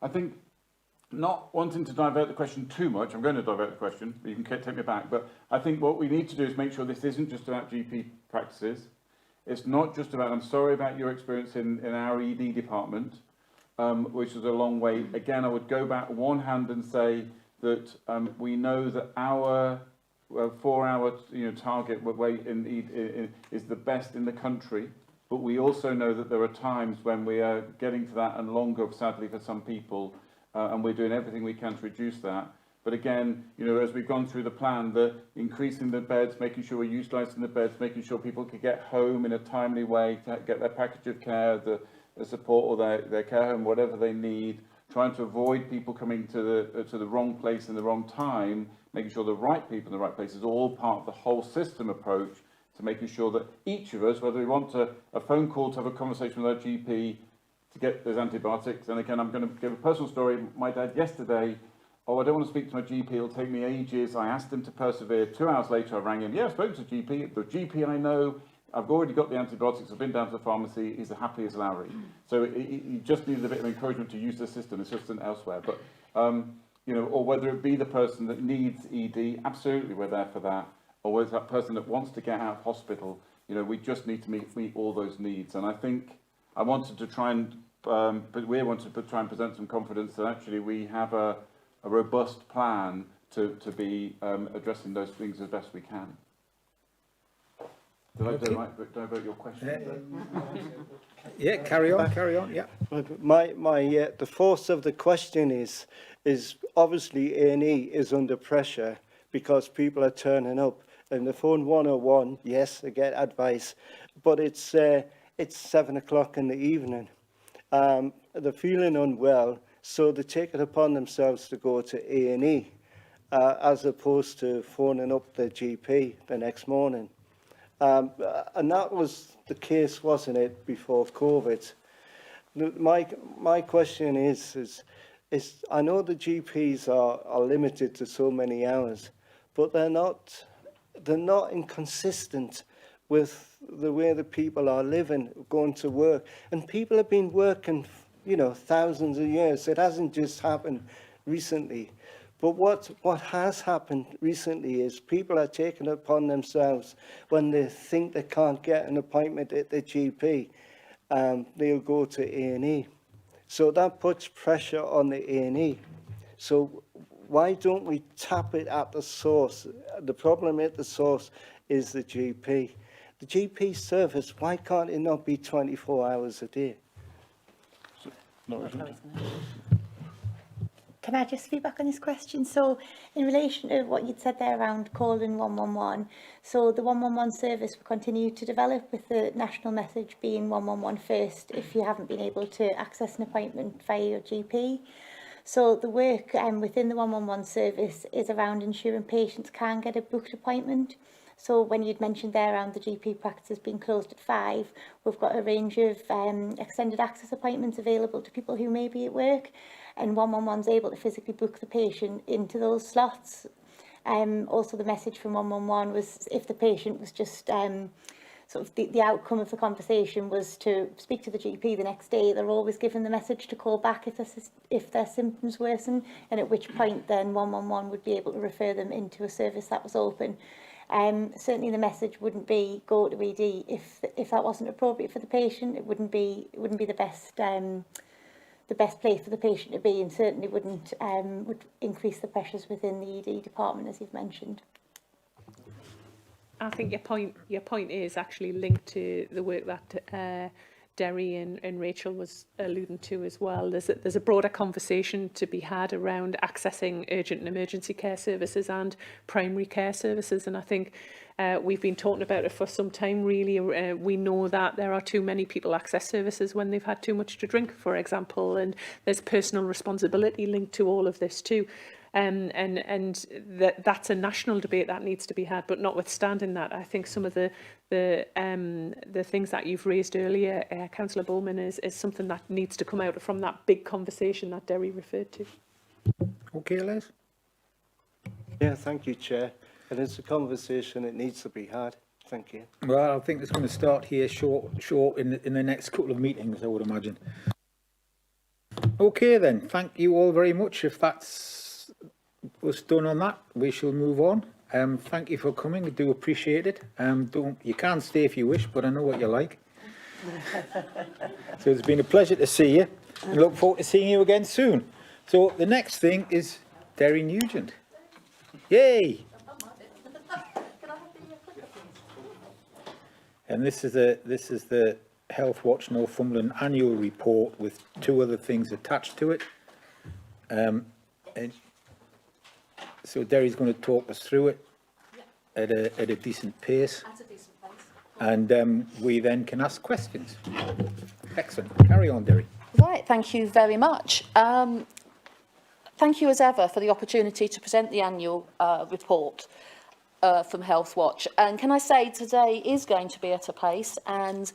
I think, not wanting to divert the question too much, I'm going to divert the question, you can take me back, but I think what we need to do is make sure this isn't just about GP practices. It's not just about, I'm sorry about your experience in our ED department, which is a long way. Again, I would go back one hand and say that we know that our 4-hour target wait is the best in the country, but we also know that there are times when we are getting to that and longer, sadly, for some people, and we're doing everything we can to reduce that. But again, as we've gone through the plan, the increasing the beds, making sure we're utilising the beds, making sure people can get home in a timely way, to get their package of care, the support or their care home, whatever they need, trying to avoid people coming to the wrong place in the wrong time, making sure the right people in the right place is all part of the whole system approach to making sure that each of us, whether we want a phone call to have a conversation with our GP to get those antibiotics, and again, I'm going to give a personal story. My dad yesterday, I don't want to speak to my GP, it'll take me ages. I asked him to persevere. 2 hours later, I rang him. Yeah, I spoke to the GP. The GP I know, I've already got the antibiotics. I've been down to the pharmacy. He's as happy as Larry. So he just needs a bit of encouragement to use the system. It's just elsewhere. But, or whether it be the person that needs ED, absolutely we're there for that. Or whether it's that person that wants to get out of hospital, we just need to meet all those needs. And I think I wanted to try and, but we wanted to try and present some confidence that actually we have a robust plan to be addressing those things as best we can. Did I divert your question? Yeah, carry on, yeah. The force of the question is obviously A&E is under pressure because people are turning up and they phone 101, yes, they get advice, but it's 7 o'clock in the evening. They're feeling unwell, so they take it upon themselves to go to A&E as opposed to phoning up the GP the next morning. And that was the case, wasn't it, before COVID? My question is I know the GPs are limited to so many hours, but they're not inconsistent with the way the people are living, going to work. And people have been working, you know, thousands of years. It hasn't just happened recently. But what has happened recently is people are taking it upon themselves when they think they can't get an appointment at the GP, they'll go to A&E. So that puts pressure on the A&E. So why don't we tap it at the source? The problem at the source is the GP. The GP service, why can't it not be 24 hours a day? Can I just feedback on this question? So in relation to what you'd said there around calling 111, so the 111 service will continue to develop with the national message being 111 first if you haven't been able to access an appointment via your GP. So the work within the 111 service is around ensuring patients can get a booked appointment. So when you'd mentioned there around the GP practices being closed at 5, we've got a range of extended access appointments available to people who may be at work, and 111's able to physically book the patient into those slots. Also the message from 111 was if the patient was just sort of the outcome of the conversation was to speak to the GP the next day, they're always given the message to call back if their symptoms worsen, and at which point then 111 would be able to refer them into a service that was open. Certainly the message wouldn't be go to ED if that wasn't appropriate for the patient. It wouldn't be the best place for the patient to be, and certainly would increase the pressures within the ED department, as you've mentioned. I think your point is actually linked to the work that Derry and Rachel was alluding to as well. There's a broader conversation to be had around accessing urgent and emergency care services and primary care services, and I think we've been talking about it for some time really. We know that there are too many people access services when they've had too much to drink, for example, and there's personal responsibility linked to all of this too. And that's a national debate that needs to be had. But notwithstanding that, I think some of the things that you've raised earlier, Councillor Bowman, is something that needs to come out from that big conversation that Derry referred to. Okay, Les? Yeah, thank you, Chair. And it's a conversation that needs to be had. Thank you. Well, I think it's going to start here short in the next couple of meetings, I would imagine. Okay then, thank you all very much. If that's was done on that, we shall move on. Thank you for coming. I do appreciate it. You can stay if you wish, but I know what you're like. So it's been a pleasure to see you, and look forward to seeing you again soon. So the next thing is Derry Nugent. Yay! And this is the Healthwatch Northumberland annual report with 2 other things attached to it. And so Derry's going to talk us through it at a decent pace. And we then can ask questions. Excellent. Carry on, Derry. Right, thank you very much. Thank you as ever for the opportunity to present the annual report from Healthwatch. And can I say today is going to be at a pace, and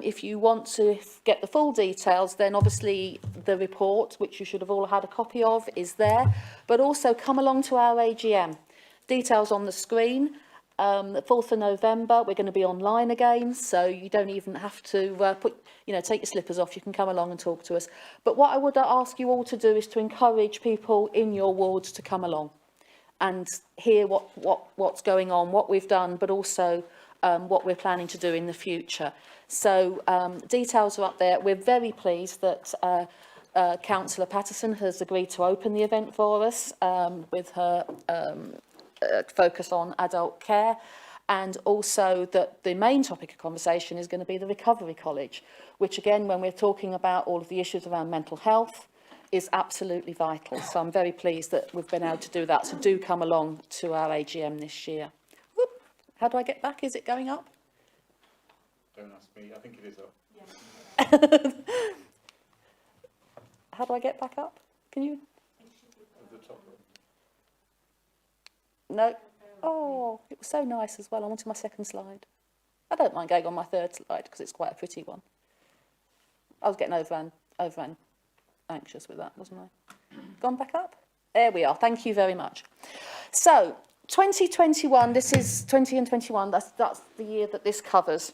if you want to get the full details, then obviously the report, which you should have all had a copy of, is there. But also come along to our AGM. Details on the screen. The 4th of November, we're going to be online again, so you don't even have to take your slippers off. You can come along and talk to us. But what I would ask you all to do is to encourage people in your wards to come along and hear what's going on, what we've done, but also what we're planning to do in the future. So details are up there. We're very pleased that Councillor Patterson has agreed to open the event for us with her focus on adult care, and also that the main topic of conversation is going to be the Recovery College, which again, when we're talking about all of the issues around mental health, is absolutely vital. So I'm very pleased that we've been able to do that. So do come along to our AGM this year. Whoop. How do I get back? Is it going up? Don't ask me. I think it is up. Yeah. How do I get back up? Can you? At the top. No. Oh, it was so nice as well. I wanted my second slide. I don't mind going on my third slide because it's quite a pretty one. I was getting over and anxious with that, wasn't I? Gone back up? There we are. Thank you very much. So, 2021, this is 20 and 21, that's the year that this covers.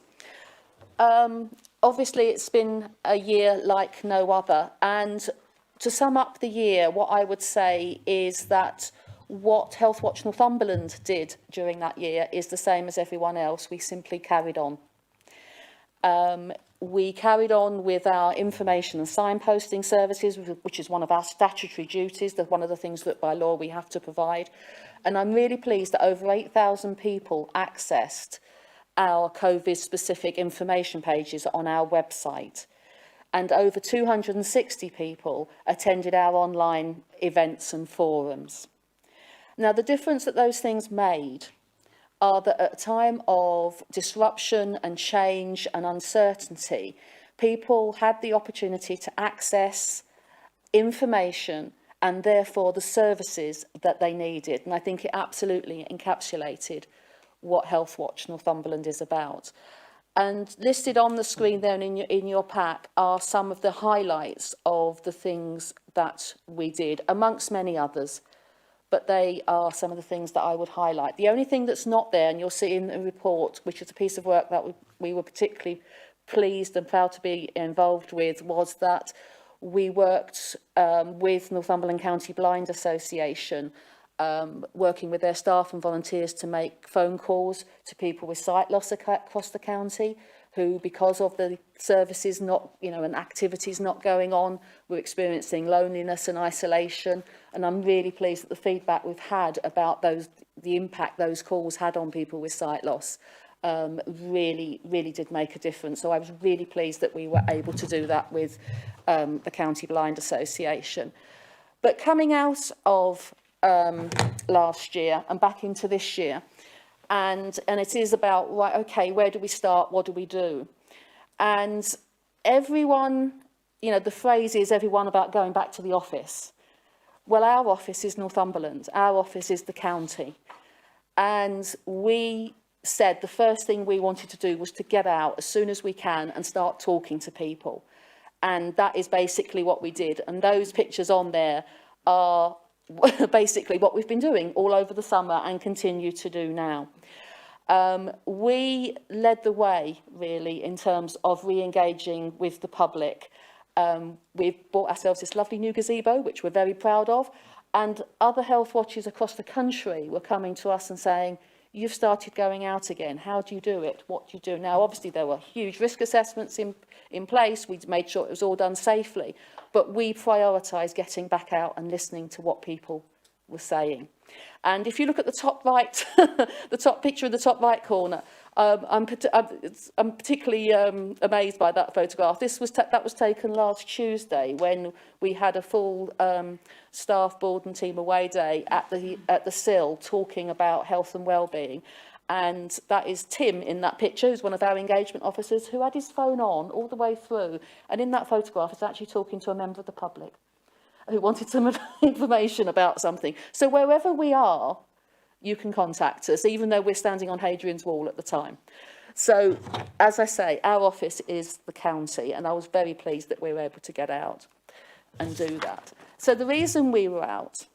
Obviously, it's been a year like no other. And to sum up the year, what I would say is that what Healthwatch Northumberland did during that year is the same as everyone else. We simply carried on. We carried on with our information and signposting services, which is one of our statutory duties, that's one of the things that by law we have to provide. And I'm really pleased that over 8,000 people accessed our COVID-specific information pages on our website. And over 260 people attended our online events and forums. Now, the difference that those things made are that at a time of disruption and change and uncertainty, people had the opportunity to access information and therefore the services that they needed. And I think it absolutely encapsulated what Healthwatch Northumberland is about. And listed on the screen there and in your pack are some of the highlights of the things that we did, amongst many others. But they are some of the things that I would highlight. The only thing that's not there, and you'll see in the report, which is a piece of work that we were particularly pleased and proud to be involved with, was that we worked with Northumberland County Blind Association, working with their staff and volunteers to make phone calls to people with sight loss across the county, who, because of the services not, and activities not going on, were experiencing loneliness and isolation. And I'm really pleased that the feedback we've had about the impact those calls had on people with sight loss really did make a difference. So I was really pleased that we were able to do that with the County Blind Association. But coming out of last year and back into this year, and it is about, right, okay, where do we start? What do we do? And everyone, the phrase is everyone about going back to the office. Well, our office is Northumberland. Our office is the county. And we said the first thing we wanted to do was to get out as soon as we can and start talking to people. And that is basically what we did. And those pictures on there are basically what we've been doing all over the summer and continue to do now. We led the way, really, in terms of re-engaging with the public. We've bought ourselves this lovely new gazebo, which we're very proud of, and other health watches across the country were coming to us and saying, you've started going out again. How do you do it? What do you do? Now, obviously, there were huge risk assessments in place. We made sure it was all done safely. But we prioritised getting back out and listening to what people were saying. And if you look at the top right, the top picture in the top right corner, I'm particularly amazed by that photograph. That was taken last Tuesday when we had a full staff board and team away day at the Sill talking about health and wellbeing. And that is Tim in that picture, who's one of our engagement officers, who had his phone on all the way through. And in that photograph is actually talking to a member of the public who wanted some information about something. So wherever we are, you can contact us, even though we're standing on Hadrian's Wall at the time. So, as I say, our office is the county, and I was very pleased that we were able to get out and do that. So the reason we were out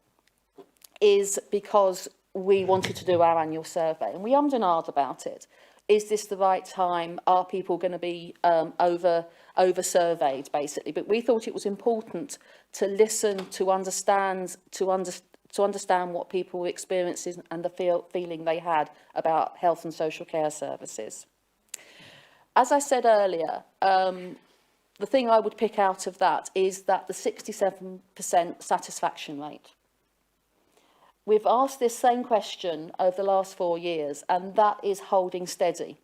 is because we wanted to do our annual survey, and we ummed and ahed about it. Is this the right time? Are people going to be over-surveyed, basically? But we thought it was important to listen, to understand what people were experiencing and the feeling they had about health and social care services. As I said earlier, the thing I would pick out of that is that the 67% satisfaction rate. We've asked this same question over the last 4 years, and that is holding steady.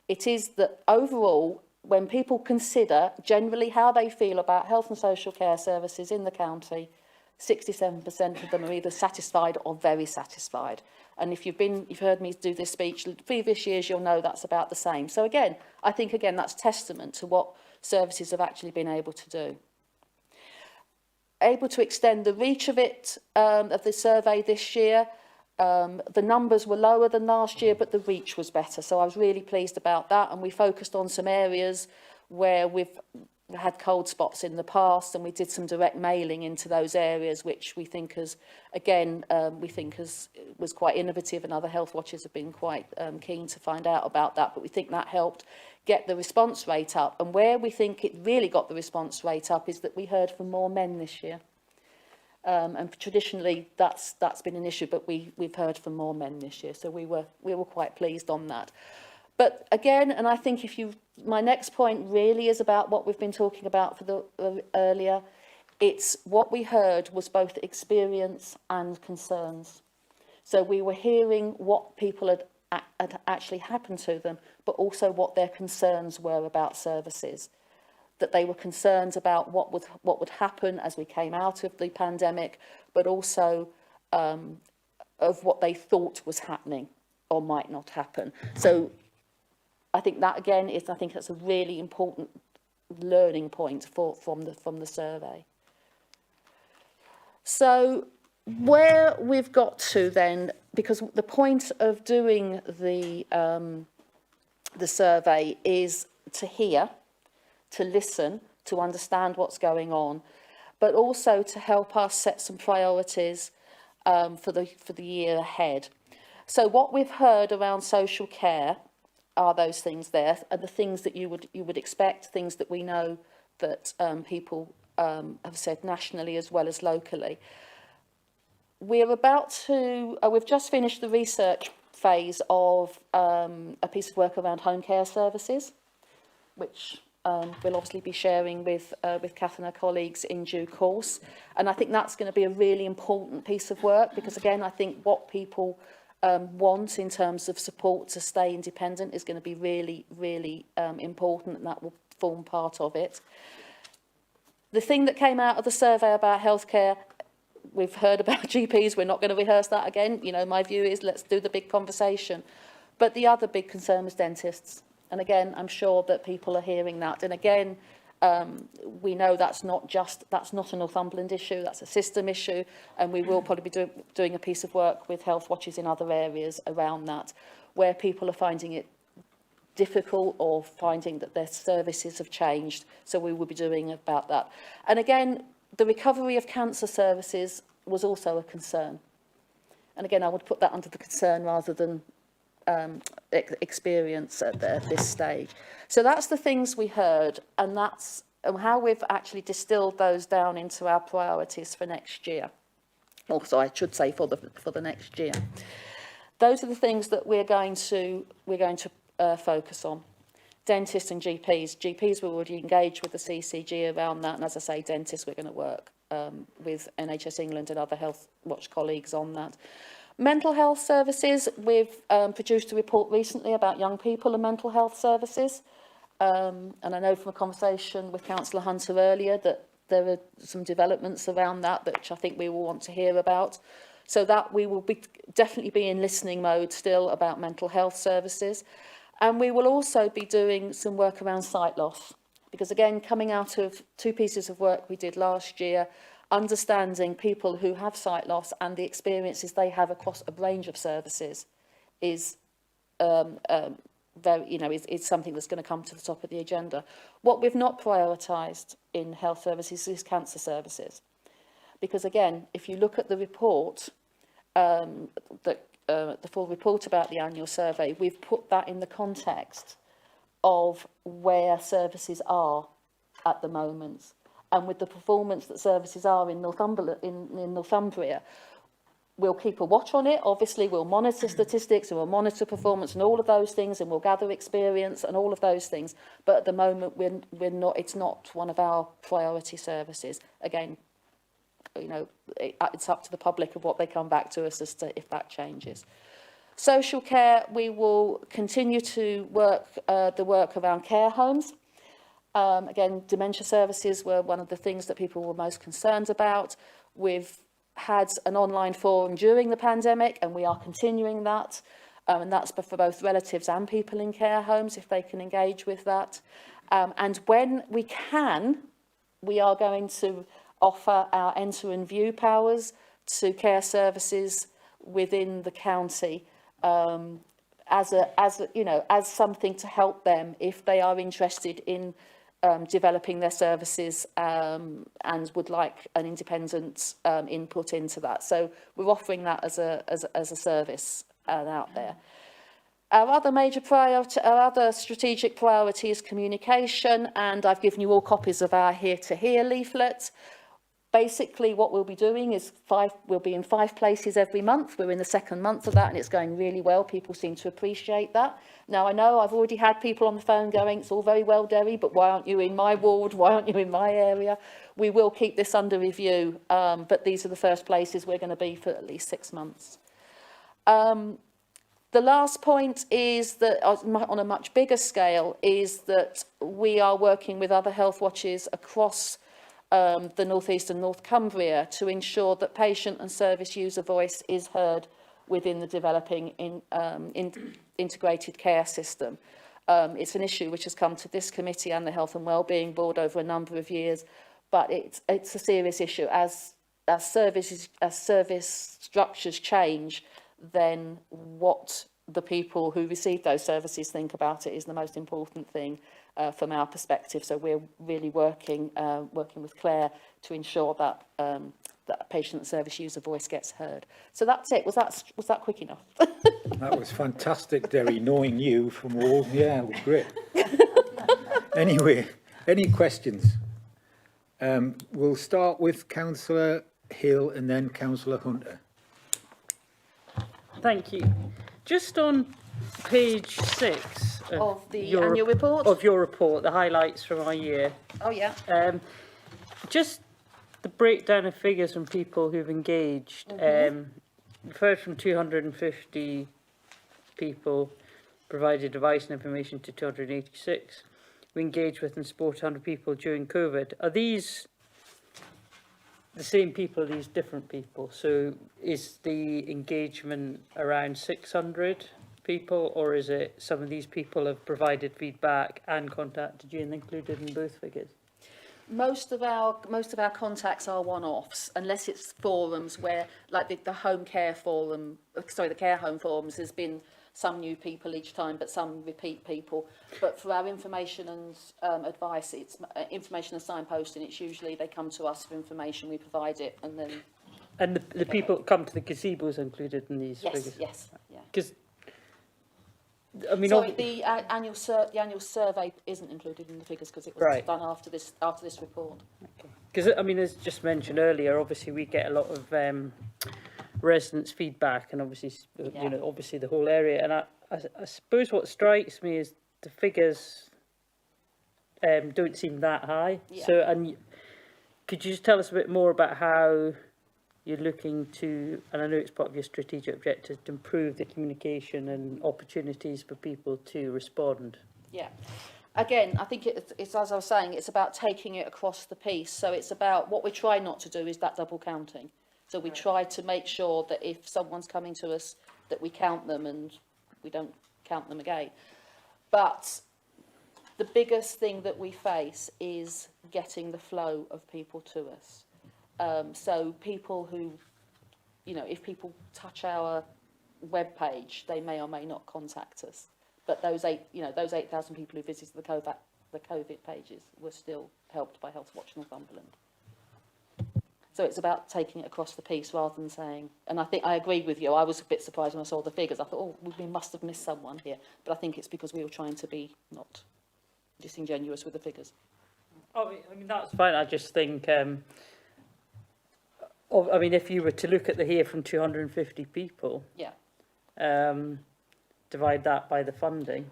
It is that overall, when people consider generally how they feel about health and social care services in the county, 67% of them are either satisfied or very satisfied. And if you've heard me do this speech previous years, you'll know that's about the same. So again, I think that's testament to what services have actually been able to do. Able to extend the reach of it, of the survey this year. The numbers were lower than last year, but the reach was better. So I was really pleased about that. And we focused on some areas where we've had cold spots in the past, and we did some direct mailing into those areas, which we think has, again, was quite innovative, and other health watchers have been quite keen to find out about that. But we think that helped get the response rate up. And where we think it really got the response rate up is that we heard from more men this year. And traditionally, that's been an issue, but we've heard from more men this year, so we were quite pleased on that. But again, and I think my next point really is about what we've been talking about for the earlier. It's what we heard was both experience and concerns. So we were hearing what people had actually happened to them, but also what their concerns were about services. That they were concerned about what would happen as we came out of the pandemic, but also of what they thought was happening or might not happen. So I think that again that's a really important learning point from the survey. So where we've got to then, because the point of doing the survey is to hear, to listen, to understand what's going on, but also to help us set some priorities for the year ahead. So what we've heard around social care are those things there, and the things that you would expect, things that we know that people have said nationally as well as locally. We're about to, we've just finished the research phase of a piece of work around home care services, which we'll obviously be sharing with Kath and her colleagues in due course. And I think that's going to be a really important piece of work, because again, I think what people want in terms of support to stay independent is going to be really, really important, and that will form part of it. The thing that came out of the survey about healthcare, we've heard about GPs, we're not going to rehearse that again. You know, my view is let's do the big conversation. But the other big concern was dentists. And again, I'm sure that people are hearing that. And again, we know that's not a Northumberland issue, that's a system issue, and we will probably be doing a piece of work with Healthwatches in other areas around that, where people are finding it difficult or finding that their services have changed. So we will be doing about that. And again, the recovery of cancer services was also a concern. And again, I would put that under the concern rather than experience at this stage. So that's the things we heard, and that's how we've actually distilled those down into our priorities for next year. Also, I should say for the next year. Those are the things that we're going to focus on. Dentists and GPs. GPs were already engaged with the CCG around that, and as I say, dentists, we're going to work with NHS England and other Healthwatch colleagues on that. Mental health services, we've produced a report recently about young people and mental health services. And I know from a conversation with Councillor Hunter earlier that there are some developments around that which I think we will want to hear about. So that we will definitely be in listening mode still about mental health services. And we will also be doing some work around sight loss. Because again, coming out of 2 pieces of work we did last year, understanding people who have sight loss and the experiences they have across a range of services is is something that's going to come to the top of the agenda. What we've not prioritised in health services is cancer services, because again, if you look at the report, the full report about the annual survey, we've put that in the context of where services are at the moment. And with the performance that services are in Northumbria, we'll keep a watch on it. Obviously, we'll monitor statistics and we'll monitor performance and all of those things, and we'll gather experience and all of those things. But at the moment, we're not. It's not one of our priority services. Again, you know, it's up to the public of what they come back to us as to if that changes. Social care, we will continue to work the work around care homes. Again, dementia services were one of the things that people were most concerned about. We've had an online forum during the pandemic, and we are continuing that. And that's for both relatives and people in care homes, if they can engage with that. And when we can, we are going to offer our enter and view powers to care services within the county as something to help them if they are interested in developing their services and would like an independent input into that. So we're offering that as a service out there. Our other major priority, our other strategic priority is communication, and I've given you all copies of our Here to Hear leaflet. Basically, what we'll be doing is we'll be in 5 places every month. We're in the 2nd month of that, and it's going really well. People seem to appreciate that. Now, I know I've already had people on the phone going, it's all very well, Derry, but why aren't you in my ward? Why aren't you in my area? We will keep this under review, but these are the first places we're going to be for at least 6 months. The last point is that, on a much bigger scale, is that we are working with other health watches across the North East and North Cumbria to ensure that patient and service user voice is heard within the developing integrated care system. It's an issue which has come to this committee and the Health and Wellbeing Board over a number of years, but it's a serious issue. As service structures change, then what the people who receive those services think about it is the most important thing from our perspective. So we're really working with Claire to ensure that that patient and service user voice gets heard. So that's it. Was that quick enough? That was fantastic, Derry, knowing you from all. Yeah, it was great. Anyway, any questions? We'll start with Councillor Hill and then Councillor Hunter. Thank you. Just on page 6 of the annual report? Of your report, the highlights from our year. Oh, yeah. Just the breakdown of figures from people who've engaged. We've heard from 250 people, provided advice and information to 286. We engaged with and support 100 people during COVID. Are these the same people, these different people? So is the engagement around 600 people, or is it some of these people have provided feedback and contacted you and included in both figures? Most of our contacts are one-offs, unless it's forums where, like the home care forum, sorry, the care home forums, there's been some new people each time, but some repeat people. But for our information and advice, it's information and signposting. It's usually they come to us for information, we provide it, and then. And the people that come to the gazebos included in these figures. Yes, yeah. Because I mean, sorry, the annual survey isn't included in the figures because it was done after this report. Because I mean, as just mentioned earlier, obviously we get a lot of residents' feedback, and obviously, you know, obviously the whole area. And I suppose what strikes me is the figures don't seem that high. Yeah. So, and could you just tell us a bit more about how you're looking to, and I know it's part of your strategic objective, to improve the communication and opportunities for people to respond? Yeah. Again, I think it's as I was saying, it's about taking it across the piece. So it's about, what we try not to do is that double counting. So we try to make sure that if someone's coming to us, that we count them and we don't count them again. But the biggest thing that we face is getting the flow of people to us. So people who, you know, if people touch our web page, they may or may not contact us. But those 8,000 people who visited the COVID pages were still helped by Healthwatch Northumberland. So it's about taking it across the piece rather than saying, and I think I agree with you. I was a bit surprised when I saw the figures. I thought, oh, we must have missed someone here. But I think it's because we were trying to be not disingenuous with the figures. Oh, I mean, that's fine. I just think, I mean, if you were to look at the here from 250 people, divide that by the funding.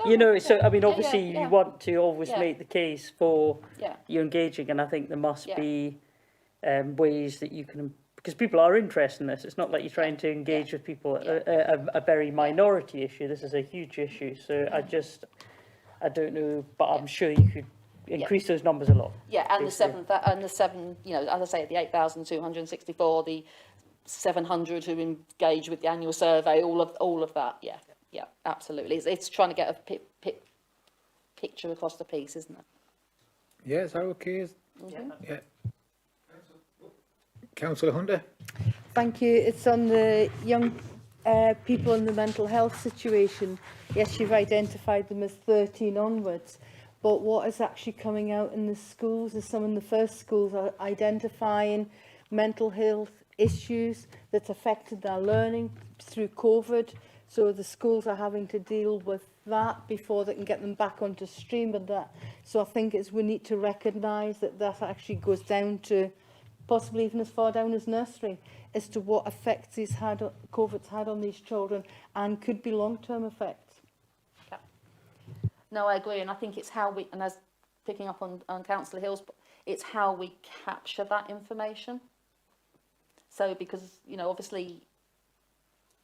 You know, so I mean, obviously you want to always make the case for you engaging, and I think there must be ways that you can, because people are interested in this. It's not like you're trying to engage with people a very minority issue. This is a huge issue. So I don't know, but I'm sure you could increase those numbers a lot. Yeah, and the seven, you know, as I say, the 8,264, the 700 who engage with the annual survey, all of that. Yeah, absolutely. It's trying to get a picture across the piece, isn't it? Yeah, is that okay? Yeah. Councillor Hunter. Thank you. It's on the young people in the mental health situation. Yes, you've identified them as 13 onwards. but what is actually coming out in the schools is some of the first schools are identifying mental health issues that's affected their learning through COVID. So the schools are having to deal with that before they can get them back onto stream with that. So I think we need to recognise that that actually goes down to possibly even as far down as nursery, as to what effects COVID's had on these children, and could be long-term effects. No, I agree, and I think it's how we, and as picking up on Councillor Hill's, it's how we capture that information. So because, you know, obviously,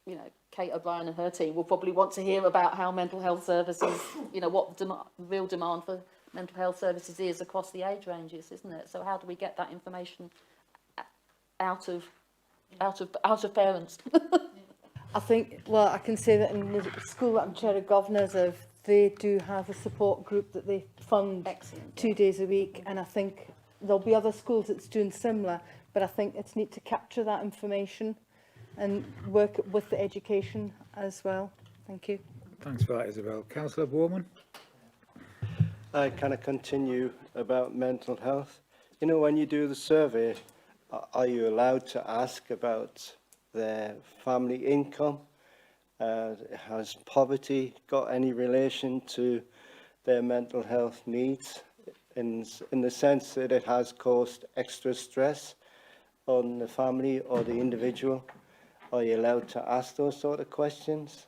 you know, Kate O'Brien and her team will probably want to hear about how mental health services, you know, what the real demand for mental health services is across the age ranges, isn't it? So how do we get that information out of parents? I think, well, I can say that in the school that I'm chair of governors of, they do have a support group that they fund. Excellent. 2 days a week, and I think there'll be other schools that's doing similar, but I think it's neat to capture that information and work with the education as well. Thank you. Thanks for that, Isabel. Councillor Bowman? I kind of continue about mental health. You know, when you do the survey, are you allowed to ask about their family income? Has poverty got any relation to their mental health needs in the sense that it has caused extra stress on the family or the individual? Are you allowed to ask those sort of questions?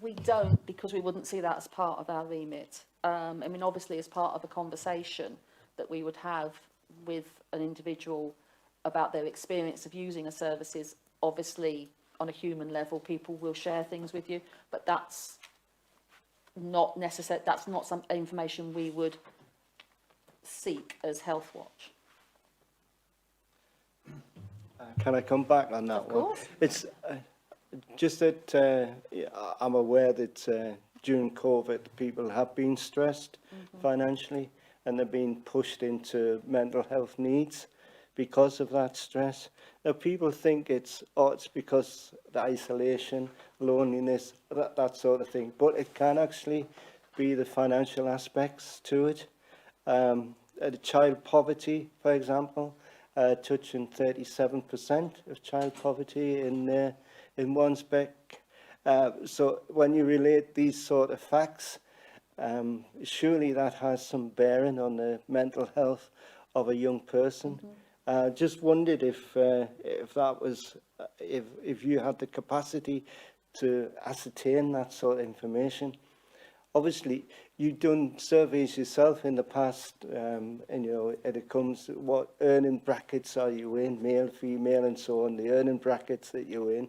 We don't, because we wouldn't see that as part of our remit. I mean, obviously, as part of a conversation that we would have with an individual about their experience of using the services, obviously, on a human level, people will share things with you, but that's not necessary. That's not some information we would seek as Healthwatch. Can I come back on that one? Of course. It's just that I'm aware that during COVID, people have been stressed financially, and they're being pushed into mental health needs because of that stress. Now, people think it's because the isolation, loneliness, that sort of thing, but it can actually be the financial aspects to it. Child poverty, for example, touching 37% of child poverty in one spec. So when you relate these sort of facts, surely that has some bearing on the mental health of a young person. Just wondered if that was, if you had the capacity to ascertain that sort of information. Obviously, you've done surveys yourself in the past, and you know, it comes what earning brackets are you in, male, female, and so on. The earning brackets that you're in,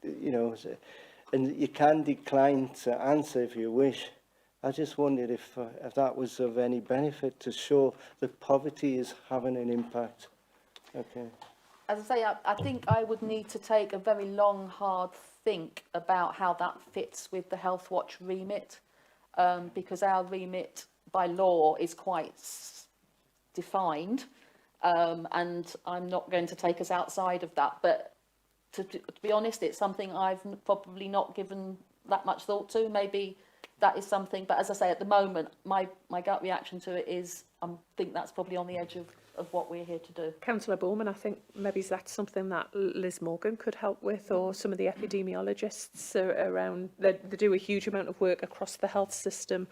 you know, and you can decline to answer if you wish. I just wondered if that was of any benefit to show that poverty is having an impact. Okay. As I say, I think I would need to take a very long, hard think about how that fits with the Healthwatch remit, because our remit by law is quite defined, and I'm not going to take us outside of that. But to be honest, it's something I've probably not given that much thought to. Maybe that is something, but as I say, at the moment, my gut reaction to it is I think that's probably on the edge of what we're here to do. Councillor Bowman, I think maybe that's something that Liz Morgan could help with, or some of the epidemiologists around. They do a huge amount of work across the health system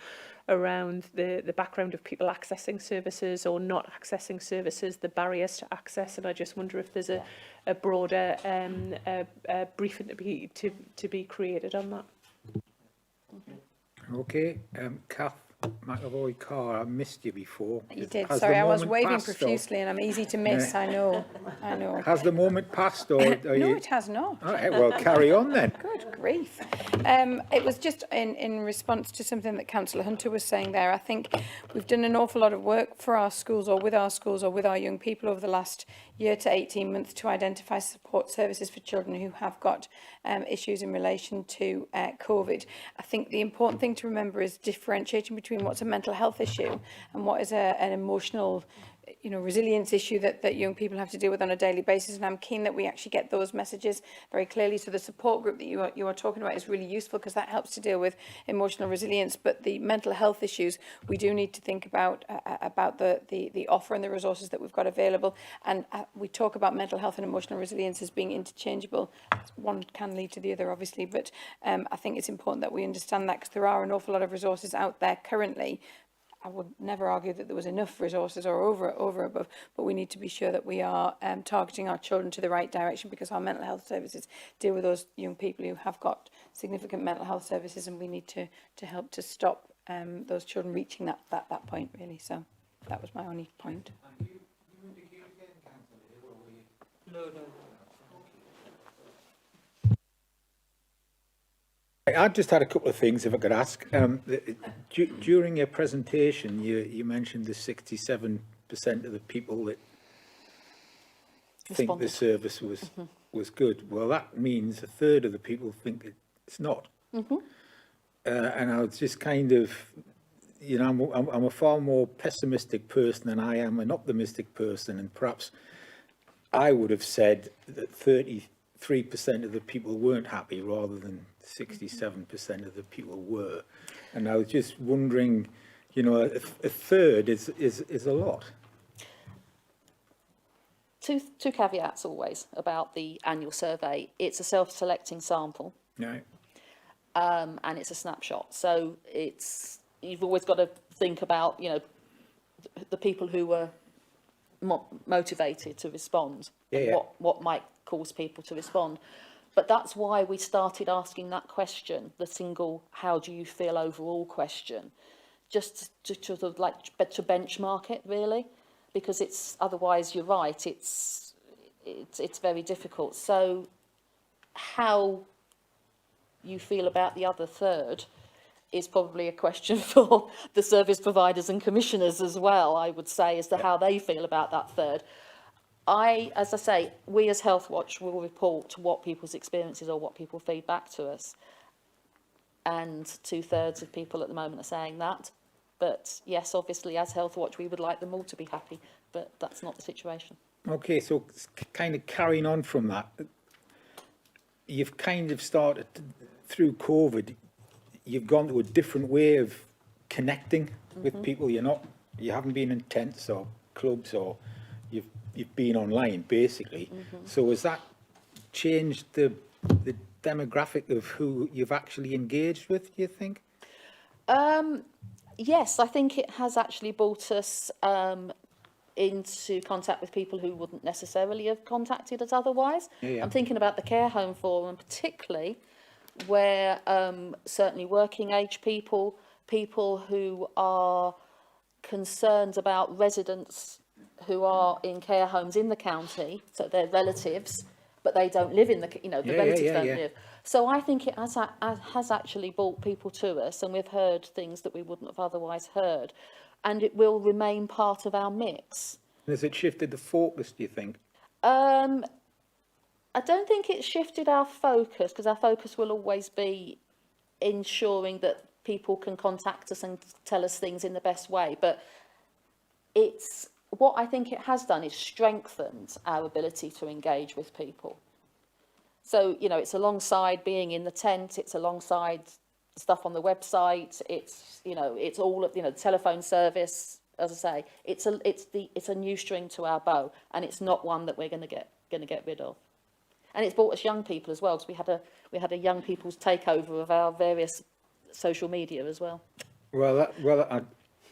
around the background of people accessing services or not accessing services, the barriers to access, and I just wonder if there's a broader briefing to be created on that. Okay, Kath McAvoy Carr, I missed you before. You did. Has Sorry, the I was moment waving passed, profusely, and I'm easy to miss. I know. Has the moment passed, or are No, you... it has not. All right, well, carry on then. Good grief. It was just in response to something that Councillor Hunter was saying there. I think we've done an awful lot of work for our schools or with our young people over the last year to 18 months to identify support services for children who have got issues in relation to COVID. I think the important thing to remember is differentiating between what's a mental health issue and what is an emotional you know, resilience issue that young people have to deal with on a daily basis, and I'm keen that we actually get those messages very clearly. So the support group that you are talking about is really useful, because that helps to deal with emotional resilience. But the mental health issues, we do need to think about the offer and the resources that we've got available. And we talk about mental health and emotional resilience as being interchangeable. One can lead to the other, obviously, but I think it's important that we understand that, because there are an awful lot of resources out there currently. I would never argue that there was enough resources or over above, but we need to be sure that we are targeting our children to the right direction, because our mental health services deal with those young people who have got significant mental health services, and we need to help to stop those children reaching that point, really. So that was my only point. I just had a couple of things, if I could ask. During your presentation, you mentioned the 67% of the people that think the service was good. Well, that means a third of the people think it's not. And I was just kind of, you know, I'm a far more pessimistic person than I am an optimistic person, and perhaps I would have said that 33% of the people weren't happy rather than 67% of the people were. And I was just wondering, you know, a third is a lot. Two caveats always about the annual survey. It's a self-selecting sample. Right. And it's a snapshot. So you've always got to think about, you know, the people who were motivated to respond, and what might cause people to respond. But that's why we started asking that question, the single "how do you feel overall" question, just to sort of like to benchmark it, really, because it's otherwise, you're right, it's very difficult. So how you feel about the other third is probably a question for the service providers and commissioners as well, I would say, as to how they feel about that third. As I say, we as Healthwatch will report what people's experiences or what people feed back to us. And 2/3 of people at the moment are saying that. But yes, obviously, as Healthwatch, we would like them all to be happy, but that's not the situation. Okay, so kind of carrying on from that, you've kind of started, through COVID, you've gone to a different way of connecting with people. You haven't been in tents or clubs, or you've been online, basically. So has that changed the demographic of who you've actually engaged with, do you think? Yes, I think it has actually brought us into contact with people who wouldn't necessarily have contacted us otherwise. I'm thinking about the care home forum, particularly, where certainly working age people who are concerned about residents who are in care homes in the county, so they're relatives, but they don't live in the, you know, the relatives don't live. So I think it has actually brought people to us, and we've heard things that we wouldn't have otherwise heard, and it will remain part of our mix. Has it shifted the focus, do you think? I don't think it's shifted our focus, because our focus will always be ensuring that people can contact us and tell us things in the best way. But it's what I think it has done is strengthened our ability to engage with people. So, you know, it's alongside being in the tent, it's alongside stuff on the website, it's, you know, it's all of, you know, telephone service, as I say, it's a new string to our bow, and it's not one that we're going to get rid of. And it's brought us young people as well, because we had a young people's takeover of our various social media as well. Well,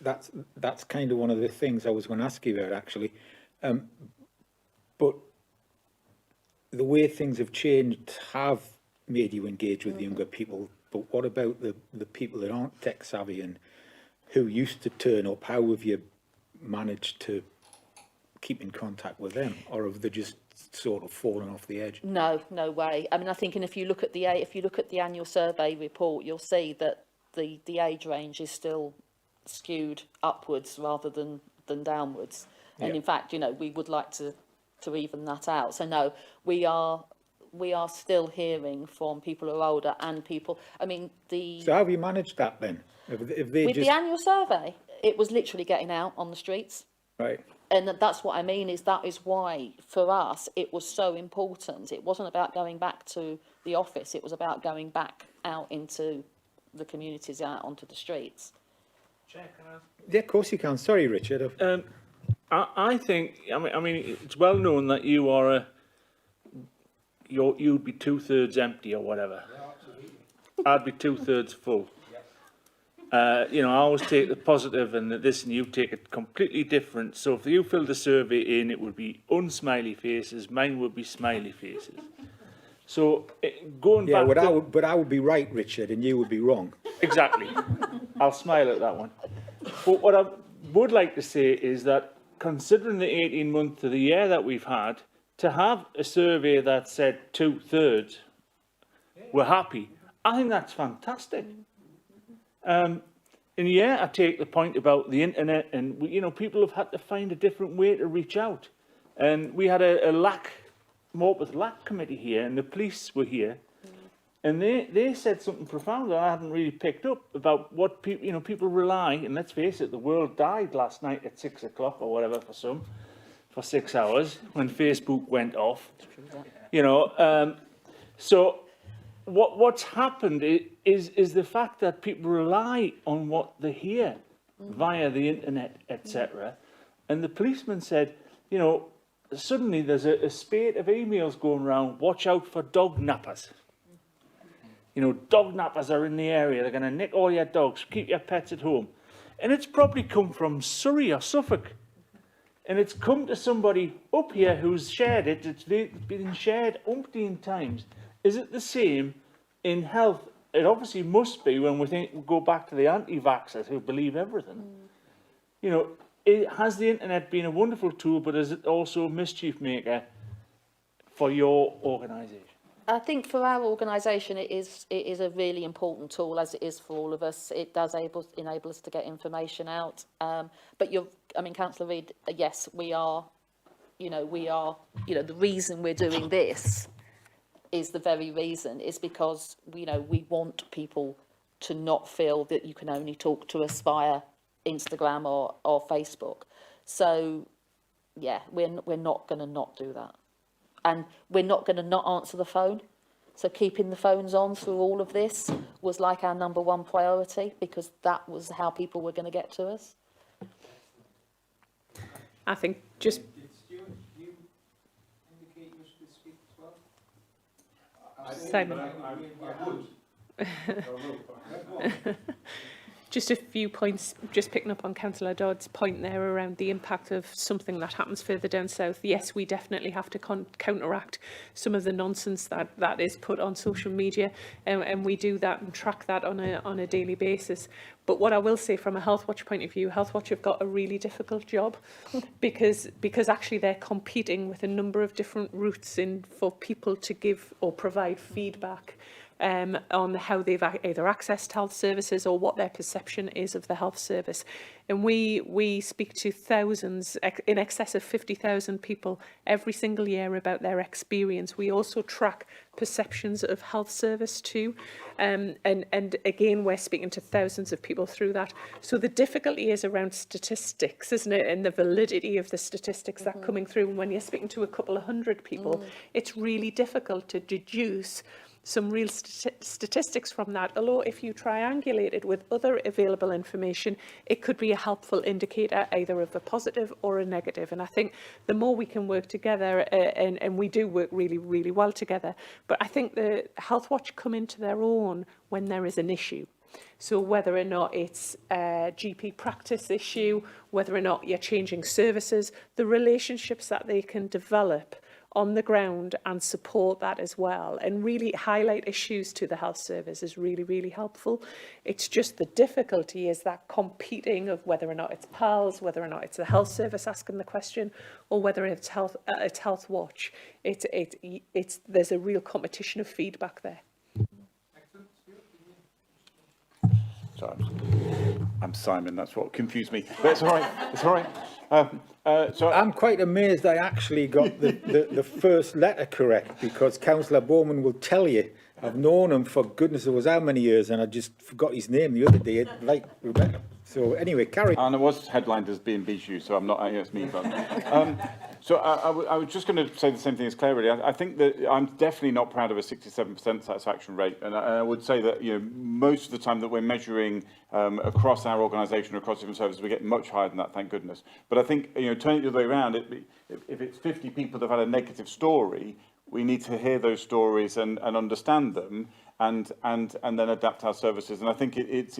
that's kind of one of the things I was going to ask you about, actually. But the way things have changed have made you engage with younger people. But what about the people that aren't tech savvy and who used to turn up? How have you managed to keep in contact with them, or have they just sort of fallen off the edge? No way. I mean, I think, and if you look at the annual survey report, you'll see that the age range is still skewed upwards rather than downwards. And in fact, you know, we would like to even that out. So no, we are still hearing from people who are older and people. I mean, So how have you managed that then? The annual survey, it was literally getting out on the streets. Right. And that's what I mean, is that is why, for us, it was so important. It wasn't about going back to the office, it was about going back out into the communities, out onto the streets. Chair, can I? Yeah, of course you can. Sorry, Richard. I think, I mean, it's well known that you are you'd be 2/3 empty or whatever. I'd be 2/3 full. You know, I always take the positive and this, and you take it completely different. So if you filled the survey in, it would be unsmiley faces, mine would be smiley faces. So going back but I would be right, Richard, and you would be wrong. Exactly. I'll smile at that one. But what I would like to say is that, considering the 18 months of the year that we've had, to have a survey that said 2/3 were happy, I think that's fantastic. And yeah, I take the point about the internet, and you know, people have had to find a different way to reach out. And we had a Morpeth LAC committee here, and the police were here, and they said something profound that I hadn't really picked up about what people, you know, people rely, and let's face it, the world died last night at 6 o'clock or whatever for some, for 6 hours when Facebook went off. You know, so what's happened is the fact that people rely on what they hear via the internet, etc. And the policeman said, you know, suddenly there's a spate of emails going around, watch out for dog nappers. You know, dog nappers are in the area, they're going to nick all your dogs, keep your pets at home. And it's probably come from Surrey or Suffolk. And it's come to somebody up here who's shared it, it's been shared umpteen times. Is it the same in health? It obviously must be when we go back to the anti-vaxxers who believe everything. You know, has the internet been a wonderful tool, but is it also a mischief maker for your organisation? I think for our organisation, it is a really important tool, as it is for all of us. It does enable us to get information out. But Councillor Reid, yes, we are, the reason we're doing this is the very reason, is because, you know, we want people to not feel that you can only talk to us via Instagram or Facebook. So, yeah, we're not going to not do that. And we're not going to not answer the phone. So keeping the phones on through all of this was like our #1 priority, because that was how people were going to get to us. I think just... Simon. Just a few points, just picking up on Councillor Dodd's point there around the impact of something that happens further down south. Yes, we definitely have to counteract some of the nonsense that is put on social media, and we do that and track that on a daily basis. But what I will say from a Healthwatch point of view, Healthwatch have got a really difficult job because actually they're competing with a number of different routes for people to give or provide feedback on how they've either accessed health services or what their perception is of the health service. And we speak to thousands, in excess of 50,000 people every single year about their experience. We also track perceptions of health service too. And again, we're speaking to thousands of people through that. So the difficulty is around statistics, isn't it? And the validity of the statistics that are coming through. And when you're speaking to a couple of hundred people, it's really difficult to deduce some real statistics from that, although if you triangulate it with other available information, it could be a helpful indicator either of a positive or a negative. And I think the more we can work together, and we do work really, really well together, but I think the Healthwatch come into their own when there is an issue. So whether or not it's a GP practice issue, whether or not you're changing services, the relationships that they can develop on the ground and support that as well, and really highlight issues to the health service is really, really helpful. It's just the difficulty is that competing of whether or not it's PALS, whether or not it's the health service asking the question, or whether it's Healthwatch. There's a real competition of feedback there. Sorry, I'm Simon, that's what confused me. But it's all right, it's all right. So I'm quite amazed I actually got the first letter correct, because Councillor Bowman will tell you I've known him for goodness knows how many years, and I just forgot his name the other day, like Rebecca. So anyway, carry. And it was headlined as being Bijou, so I'm not, it's me. But, so I was just going to say the same thing as Claire, really. I think that I'm definitely not proud of a 67% satisfaction rate. And I would say that, most of the time that we're measuring across our organisation, across different services, we get much higher than that, thank goodness. But I think, turning it the other way around, if it's 50 people that have had a negative story, we need to hear those stories and understand them. And then adapt our services. And I think it's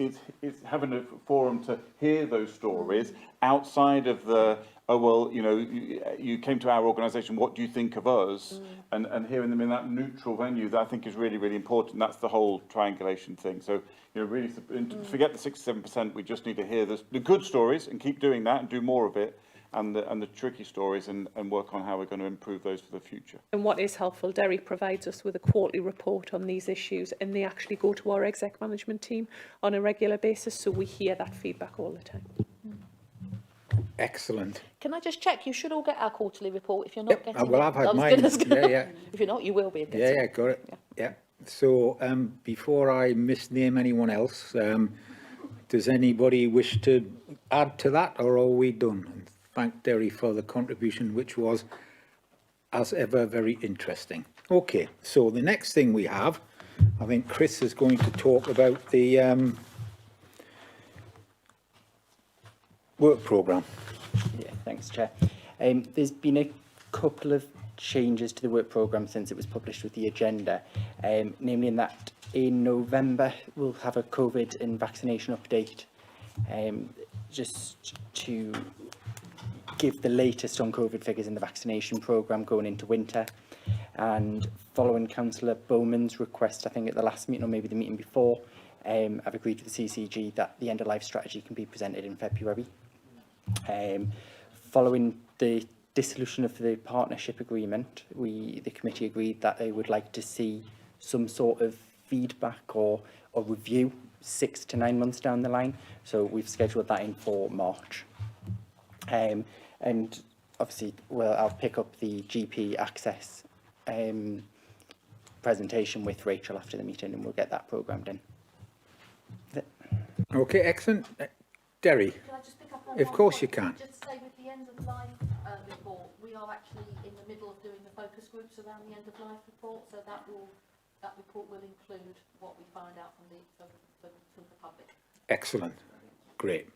having a forum to hear those stories outside of the, oh, well, you came to our organisation, what do you think of us? And hearing them in that neutral venue, that I think is really, really important. That's the whole triangulation thing. So, really, forget the 67%. We just need to hear the good stories and keep doing that and do more of it. And the tricky stories and work on how we're going to improve those for the future. And what is helpful, Derry provides us with a quarterly report on these issues, and they actually go to our exec management team on a regular basis, so we hear that feedback all the time. Excellent. Can I just check? You should all get our quarterly report if you're not getting well, it. I've had mine. Yeah. If you're not, you will be. Yeah, got it. Yeah. So before I misname anyone else, does anybody wish to add to that, or are we done? And thank Derry for the contribution, which was, as ever, very interesting. Okay, so the next thing we have, I think Chris is going to talk about the work programme. Yeah, thanks, Chair. There's been a couple of changes to the work programme since it was published with the agenda, namely in that in November we'll have a COVID and vaccination update, just to give the latest on COVID figures in the vaccination programme going into winter. And following Councillor Bowman's request, I think at the last meeting or maybe the meeting before, I've agreed with the CCG that the end-of-life strategy can be presented in February. Following the dissolution of the partnership agreement, the committee agreed that they would like to see some sort of feedback or review 6 to 9 months down the line. So we've scheduled that in for March. And obviously, I'll pick up the GP access presentation with Rachel after the meeting, and we'll get that programmed in. Okay, excellent. Derry. Can I just pick up on Of course you can. Just say with the end of life report, we are actually in the middle of doing the focus groups around the end of life report, so that report will include what we find out from the public. Excellent. Great.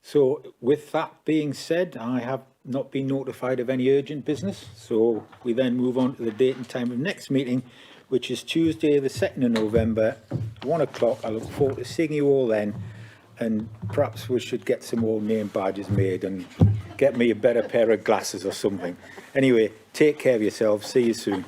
So with that being said, I have not been notified of any urgent business. So we then move on to the date and time of next meeting, which is Tuesday, the 2nd of November, 1 o'clock. I look forward to seeing you all then. And perhaps we should get some more name badges made and get me a better pair of glasses or something. Anyway, take care of yourselves. See you soon.